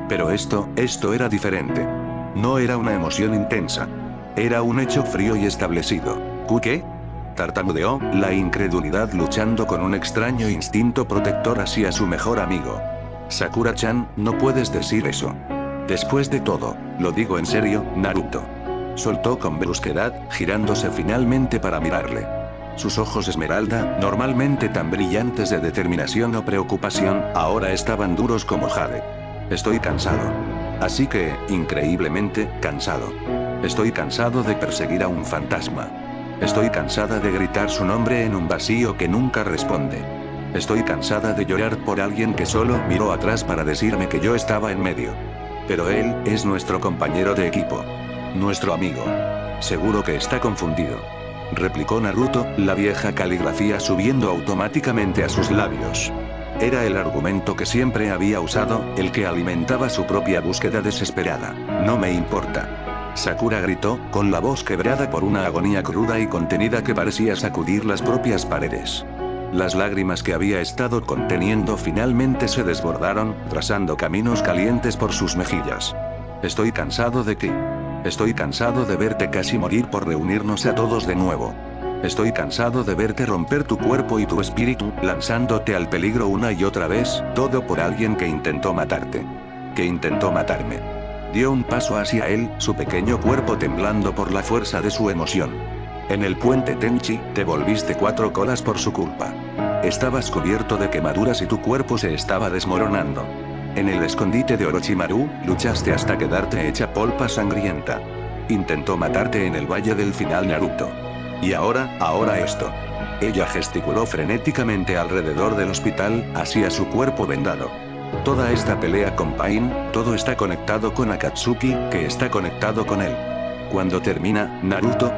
Pero esto era diferente. No era una emoción intensa. Era un hecho frío y establecido. ¿Qué? Tartamudeó, la incredulidad luchando con un extraño instinto protector hacia su mejor amigo. Sakura-chan, no puedes decir eso. Después de todo, lo digo en serio, Naruto. Soltó con brusquedad, girándose finalmente para mirarle. Sus ojos esmeralda, normalmente tan brillantes de determinación o preocupación, ahora estaban duros como jade. Estoy cansado. Así que, increíblemente, cansado. Estoy cansado de perseguir a un fantasma. Estoy cansada de gritar su nombre en un vacío que nunca responde. Estoy cansada de llorar por alguien que solo miró atrás para decirme que yo estaba en medio. Pero él, es nuestro compañero de equipo. Nuestro amigo. Seguro que está confundido. Replicó Naruto, la vieja caligrafía subiendo automáticamente a sus labios. Era el argumento que siempre había usado, el que alimentaba su propia búsqueda desesperada. No me importa. Sakura gritó, con la voz quebrada por una agonía cruda y contenida que parecía sacudir las propias paredes. Las lágrimas que había estado conteniendo finalmente se desbordaron, trazando caminos calientes por sus mejillas. Estoy cansado de ti. Estoy cansado de verte casi morir por reunirnos a todos de nuevo. Estoy cansado de verte romper tu cuerpo y tu espíritu, lanzándote al peligro una y otra vez, todo por alguien que intentó matarte. Que intentó matarme. Dio un paso hacia él, su pequeño cuerpo temblando por la fuerza de su emoción. En el puente Tenchi, te volviste 4 colas por su culpa. Estabas cubierto de quemaduras y tu cuerpo se estaba desmoronando. En el escondite de Orochimaru, luchaste hasta quedarte hecha polpa sangrienta. Intentó matarte en el Valle del Final Naruto. Y ahora esto. Ella gesticuló frenéticamente alrededor del hospital, hacia su cuerpo vendado. Toda esta pelea con Pain, todo está conectado con Akatsuki, que está conectado con él. Cuando termina, Naruto.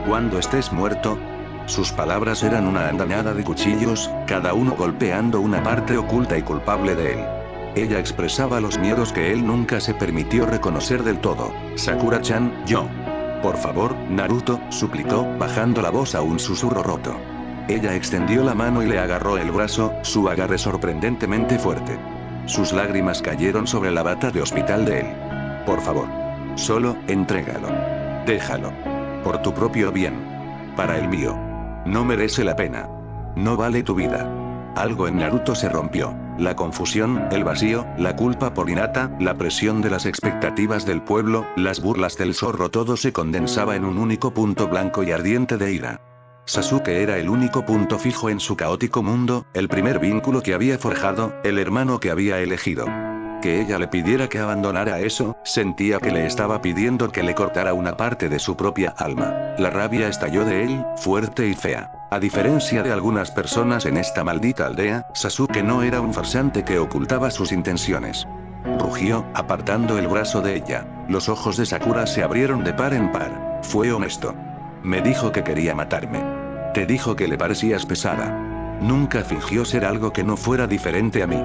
Cuando estés muerto. Sus palabras eran una andanada de cuchillos, cada uno golpeando una parte oculta y culpable de él. Ella expresaba los miedos que él nunca se permitió reconocer del todo. Sakura-chan, yo. Por favor, Naruto, suplicó, bajando la voz a un susurro roto. Ella extendió la mano y le agarró el brazo, su agarre sorprendentemente fuerte. Sus lágrimas cayeron sobre la bata de hospital de él. Por favor. Solo, entrégalo. Déjalo. Por tu propio bien. Para el mío. No merece la pena. No vale tu vida. Algo en Naruto se rompió. La confusión, el vacío, la culpa por Hinata, la presión de las expectativas del pueblo, las burlas del zorro, todo se condensaba en un único punto blanco y ardiente de ira. Sasuke era el único punto fijo en su caótico mundo, el primer vínculo que había forjado, el hermano que había elegido. Que ella le pidiera que abandonara eso, sentía que le estaba pidiendo que le cortara una parte de su propia alma. La rabia estalló de él, fuerte y fea. A diferencia de algunas personas en esta maldita aldea, Sasuke no era un farsante que ocultaba sus intenciones. Rugió, apartando el brazo de ella. Los ojos de Sakura se abrieron de par en par. Fue honesto. Me dijo que quería matarme. Te dijo que le parecías pesada. Nunca fingió ser algo que no fuera diferente a mí.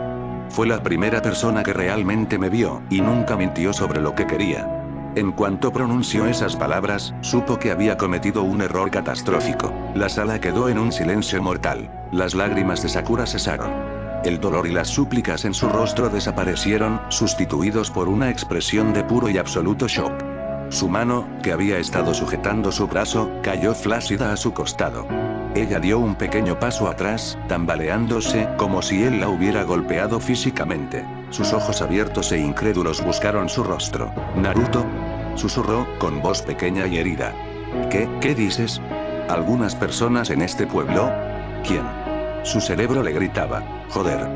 Fue la primera persona que realmente me vio, y nunca mintió sobre lo que quería. En cuanto pronunció esas palabras, supo que había cometido un error catastrófico. La sala quedó en un silencio mortal. Las lágrimas de Sakura cesaron. El dolor y las súplicas en su rostro desaparecieron, sustituidos por una expresión de puro y absoluto shock. Su mano, que había estado sujetando su brazo, cayó flácida a su costado. Ella dio un pequeño paso atrás, tambaleándose, como si él la hubiera golpeado físicamente. Sus ojos abiertos e incrédulos buscaron su rostro. «Naruto», susurró, con voz pequeña y herida. ¿Qué dices? ¿Algunas personas en este pueblo? ¿Quién? Su cerebro le gritaba. Joder.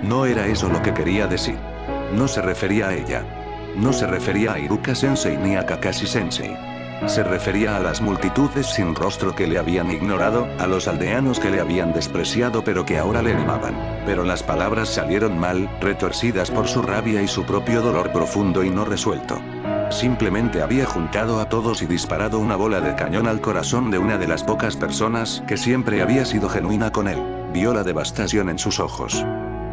No era eso lo que quería decir. No se refería a ella. No se refería a Iruka-sensei ni a Kakashi-sensei. Se refería a las multitudes sin rostro que le habían ignorado, a los aldeanos que le habían despreciado pero que ahora le amaban. Pero las palabras salieron mal, retorcidas por su rabia y su propio dolor profundo y no resuelto. Simplemente había juntado a todos y disparado una bola de cañón al corazón de una de las pocas personas que siempre había sido genuina con él. Vio la devastación en sus ojos.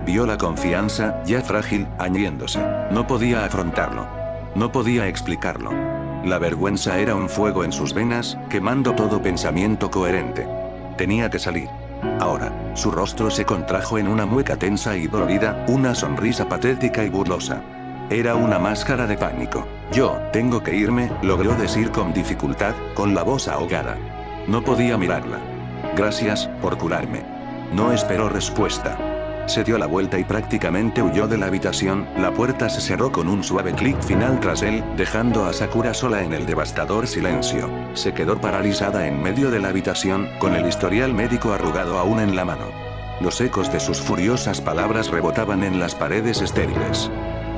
Vio la confianza, ya frágil, añadiéndose. No podía afrontarlo. No podía explicarlo. La vergüenza era un fuego en sus venas, quemando todo pensamiento coherente. Tenía que salir. Ahora, su rostro se contrajo en una mueca tensa y dolorida, una sonrisa patética y burlosa. Era una máscara de pánico. Yo, tengo que irme, logró decir con dificultad, con la voz ahogada. No podía mirarla. Gracias, por curarme. No esperó respuesta. Se dio la vuelta y prácticamente huyó de la habitación, la puerta se cerró con un suave clic final tras él, dejando a Sakura sola en el devastador silencio. Se quedó paralizada en medio de la habitación, con el historial médico arrugado aún en la mano. Los ecos de sus furiosas palabras rebotaban en las paredes estériles.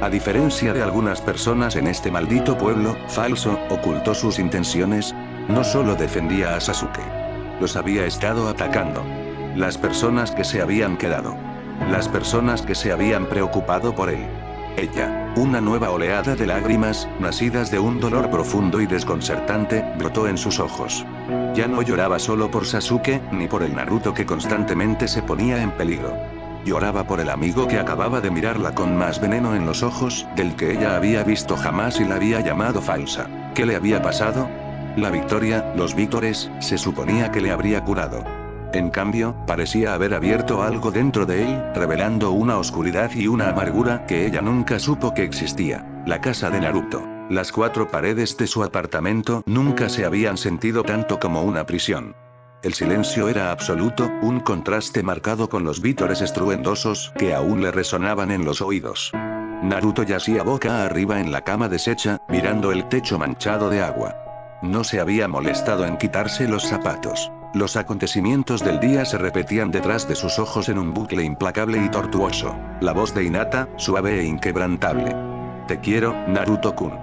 A diferencia de algunas personas en este maldito pueblo, Falso, ocultó sus intenciones. No solo defendía a Sasuke. Los había estado atacando. Las personas que se habían quedado. Las personas que se habían preocupado por él. Ella, una nueva oleada de lágrimas, nacidas de un dolor profundo y desconcertante, brotó en sus ojos. Ya no lloraba solo por Sasuke, ni por el Naruto que constantemente se ponía en peligro. Lloraba por el amigo que acababa de mirarla con más veneno en los ojos, del que ella había visto jamás y la había llamado falsa. ¿Qué le había pasado? La victoria, los vítores, se suponía que le habría curado. En cambio, parecía haber abierto algo dentro de él, revelando una oscuridad y una amargura que ella nunca supo que existía. La casa de Naruto. Las 4 paredes de su apartamento nunca se habían sentido tanto como una prisión. El silencio era absoluto, un contraste marcado con los vítores estruendosos que aún le resonaban en los oídos. Naruto yacía boca arriba en la cama deshecha, mirando el techo manchado de agua. No se había molestado en quitarse los zapatos. Los acontecimientos del día se repetían detrás de sus ojos en un bucle implacable y tortuoso. La voz de Hinata, suave e inquebrantable. Te quiero, Naruto-kun.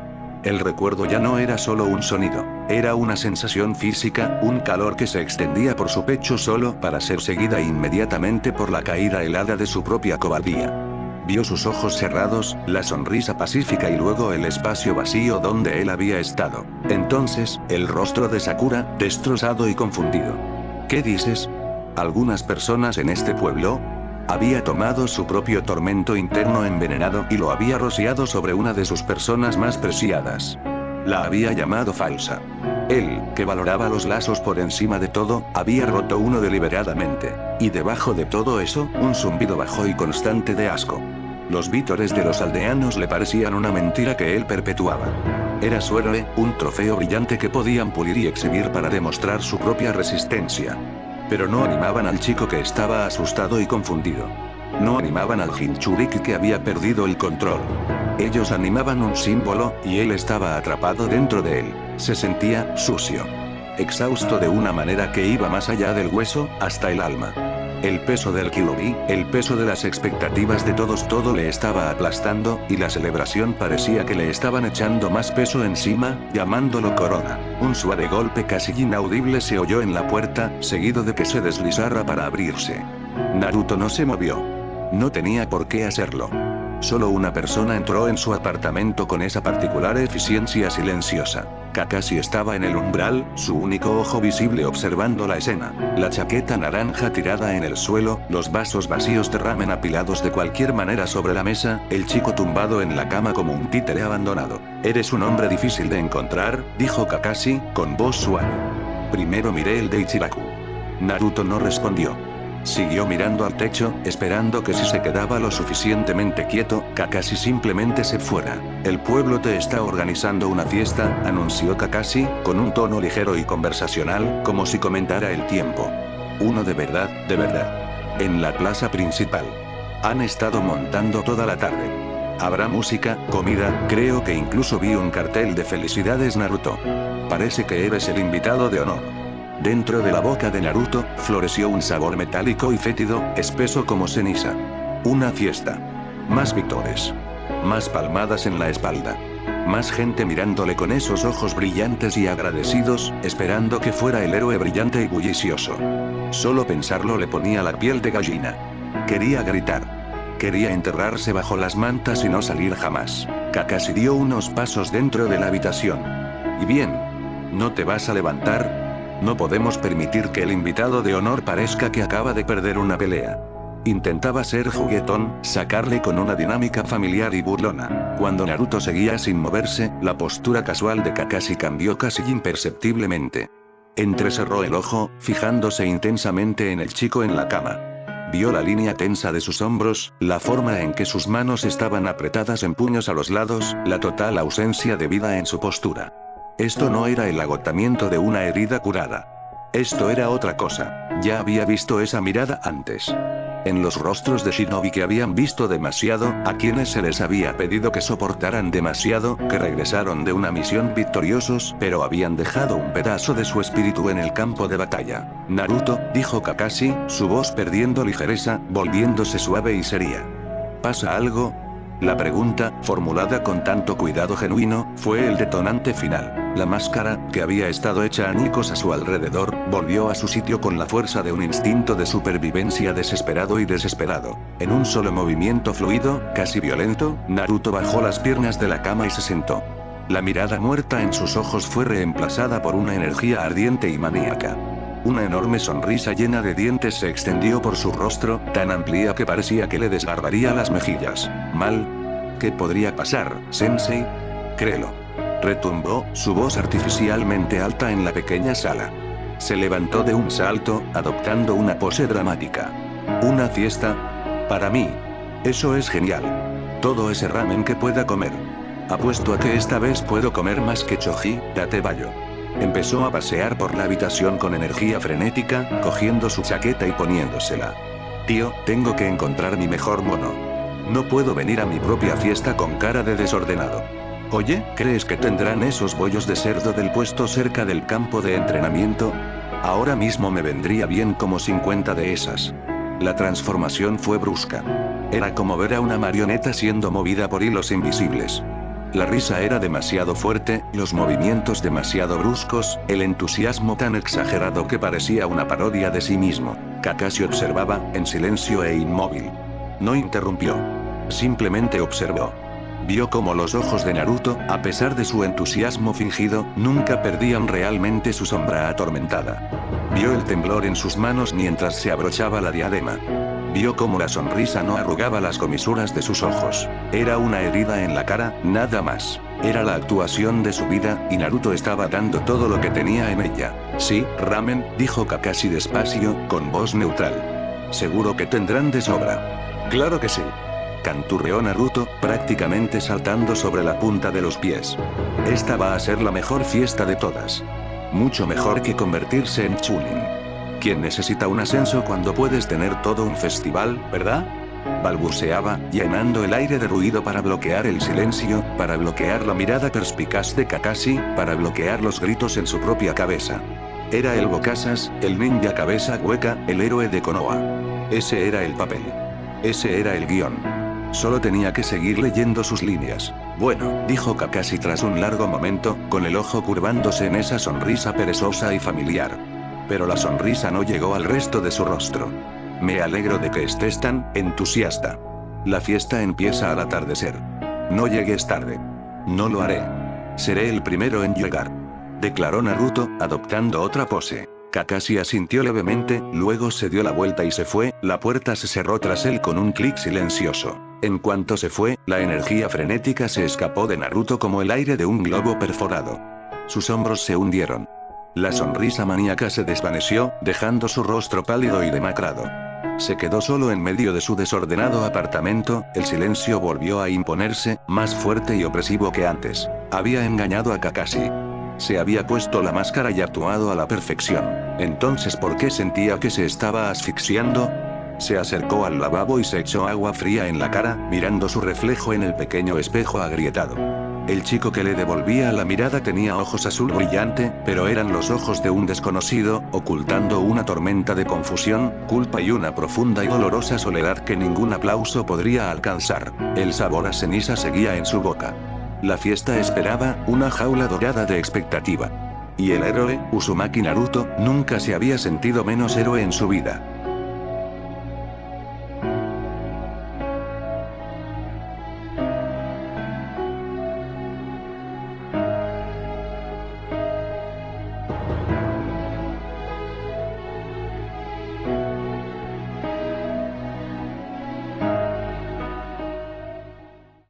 El recuerdo ya no era solo un sonido, era una sensación física, un calor que se extendía por su pecho solo para ser seguida inmediatamente por la caída helada de su propia cobardía. Vio sus ojos cerrados, la sonrisa pacífica y luego el espacio vacío donde él había estado. Entonces, el rostro de Sakura, destrozado y confundido. ¿Qué dices? Algunas personas en este pueblo había tomado su propio tormento interno envenenado y lo había rociado sobre una de sus personas más preciadas. La había llamado falsa. Él, que valoraba los lazos por encima de todo, había roto uno deliberadamente. Y debajo de todo eso, un zumbido bajo y constante de asco. Los vítores de los aldeanos le parecían una mentira que él perpetuaba. Era su héroe, un trofeo brillante que podían pulir y exhibir para demostrar su propia resistencia. Pero no animaban al chico que estaba asustado y confundido. No animaban al Jinchuriki que había perdido el control. Ellos animaban un símbolo, y él estaba atrapado dentro de él. Se sentía sucio. Exhausto de una manera que iba más allá del hueso, hasta el alma. El peso del Kyuubi, el peso de las expectativas de todos, todo le estaba aplastando, y la celebración parecía que le estaban echando más peso encima, llamándolo corona. Un suave golpe casi inaudible se oyó en la puerta, seguido de que se deslizara para abrirse. Naruto no se movió. No tenía por qué hacerlo. Solo una persona entró en su apartamento con esa particular eficiencia silenciosa. Kakashi estaba en el umbral, su único ojo visible observando la escena. La chaqueta naranja tirada en el suelo, los vasos vacíos de ramen apilados de cualquier manera sobre la mesa, el chico tumbado en la cama como un títere abandonado. «Eres un hombre difícil de encontrar», dijo Kakashi, con voz suave. Primero miré el de Ichiraku. Naruto no respondió. Siguió mirando al techo, esperando que si se quedaba lo suficientemente quieto, Kakashi simplemente se fuera. «El pueblo te está organizando una fiesta», anunció Kakashi, con un tono ligero y conversacional, como si comentara el tiempo. «Uno de verdad, de verdad. En la plaza principal. Han estado montando toda la tarde. Habrá música, comida, creo que incluso vi un cartel de felicidades Naruto. Parece que eres el invitado de honor». Dentro de la boca de Naruto, floreció un sabor metálico y fétido, espeso como ceniza. Una fiesta. Más vítores. Más palmadas en la espalda. Más gente mirándole con esos ojos brillantes y agradecidos, esperando que fuera el héroe brillante y bullicioso. Solo pensarlo le ponía la piel de gallina. Quería gritar. Quería enterrarse bajo las mantas y no salir jamás. Kakashi dio unos pasos dentro de la habitación. «¿Y bien? ¿No te vas a levantar? No podemos permitir que el invitado de honor parezca que acaba de perder una pelea». Intentaba ser juguetón, sacarle con una dinámica familiar y burlona. Cuando Naruto seguía sin moverse, la postura casual de Kakashi cambió casi imperceptiblemente. Entrecerró el ojo, fijándose intensamente en el chico en la cama. Vio la línea tensa de sus hombros, la forma en que sus manos estaban apretadas en puños a los lados, la total ausencia de vida en su postura. Esto no era el agotamiento de una herida curada. Esto era otra cosa. Ya había visto esa mirada antes. En los rostros de shinobi que habían visto demasiado, a quienes se les había pedido que soportaran demasiado, que regresaron de una misión victoriosos, pero habían dejado un pedazo de su espíritu en el campo de batalla. «Naruto», dijo Kakashi, su voz perdiendo ligereza, volviéndose suave y seria. «¿Pasa algo?» La pregunta, formulada con tanto cuidado genuino, fue el detonante final. La máscara, que había estado hecha añicos a su alrededor, volvió a su sitio con la fuerza de un instinto de supervivencia desesperado y desesperado. En un solo movimiento fluido, casi violento, Naruto bajó las piernas de la cama y se sentó. La mirada muerta en sus ojos fue reemplazada por una energía ardiente y maníaca. Una enorme sonrisa llena de dientes se extendió por su rostro, tan amplia que parecía que le desgarraría las mejillas. «¿Mal? ¿Qué podría pasar, sensei?» «Créelo». Retumbó, su voz artificialmente alta en la pequeña sala. Se levantó de un salto, adoptando una pose dramática. «¿Una fiesta? Para mí. Eso es genial. Todo ese ramen que pueda comer. Apuesto a que esta vez puedo comer más que Choji, Datebayo». Empezó a pasear por la habitación con energía frenética, cogiendo su chaqueta y poniéndosela. «Tío, tengo que encontrar mi mejor mono. No puedo venir a mi propia fiesta con cara de desordenado. Oye, ¿crees que tendrán esos bollos de cerdo del puesto cerca del campo de entrenamiento? Ahora mismo me vendría bien como 50 de esas». La transformación fue brusca. Era como ver a una marioneta siendo movida por hilos invisibles. La risa era demasiado fuerte, los movimientos demasiado bruscos, el entusiasmo tan exagerado que parecía una parodia de sí mismo. Kakashi observaba, en silencio e inmóvil. No interrumpió. Simplemente observó. Vio cómo los ojos de Naruto, a pesar de su entusiasmo fingido, nunca perdían realmente su sombra atormentada. Vio el temblor en sus manos mientras se abrochaba la diadema. Vio cómo la sonrisa no arrugaba las comisuras de sus ojos. Era una herida en la cara, nada más. Era la actuación de su vida, y Naruto estaba dando todo lo que tenía en ella. Sí, ramen, dijo Kakashi despacio, con voz neutral. Seguro que tendrán de sobra. Claro que sí. Canturreó Naruto, prácticamente saltando sobre la punta de los pies. Esta va a ser la mejor fiesta de todas. Mucho mejor que convertirse en Chunin. ¿Quién necesita un ascenso cuando puedes tener todo un festival, verdad? Balbuceaba, llenando el aire de ruido para bloquear el silencio, para bloquear la mirada perspicaz de Kakashi, para bloquear los gritos en su propia cabeza. Era el Bokasas, el ninja cabeza hueca, el héroe de Konoha. Ese era el papel. Ese era el guión. Solo tenía que seguir leyendo sus líneas. Bueno, dijo Kakashi tras un largo momento, con el ojo curvándose en esa sonrisa perezosa y familiar. Pero la sonrisa no llegó al resto de su rostro. Me alegro de que estés tan entusiasta. La fiesta empieza al atardecer. No llegues tarde. No lo haré. Seré el primero en llegar. Declaró Naruto, adoptando otra pose. Kakashi asintió levemente, luego se dio la vuelta y se fue, la puerta se cerró tras él con un clic silencioso. En cuanto se fue, la energía frenética se escapó de Naruto como el aire de un globo perforado. Sus hombros se hundieron. La sonrisa maníaca se desvaneció, dejando su rostro pálido y demacrado. Se quedó solo en medio de su desordenado apartamento, el silencio volvió a imponerse, más fuerte y opresivo que antes. Había engañado a Kakashi. Se había puesto la máscara y actuado a la perfección. Entonces, ¿por qué sentía que se estaba asfixiando? Se acercó al lavabo y se echó agua fría en la cara, mirando su reflejo en el pequeño espejo agrietado. El chico que le devolvía la mirada tenía ojos azul brillante, pero eran los ojos de un desconocido, ocultando una tormenta de confusión, culpa y una profunda y dolorosa soledad que ningún aplauso podría alcanzar. El sabor a ceniza seguía en su boca. La fiesta esperaba, una jaula dorada de expectativa. Y el héroe, Uzumaki Naruto, nunca se había sentido menos héroe en su vida.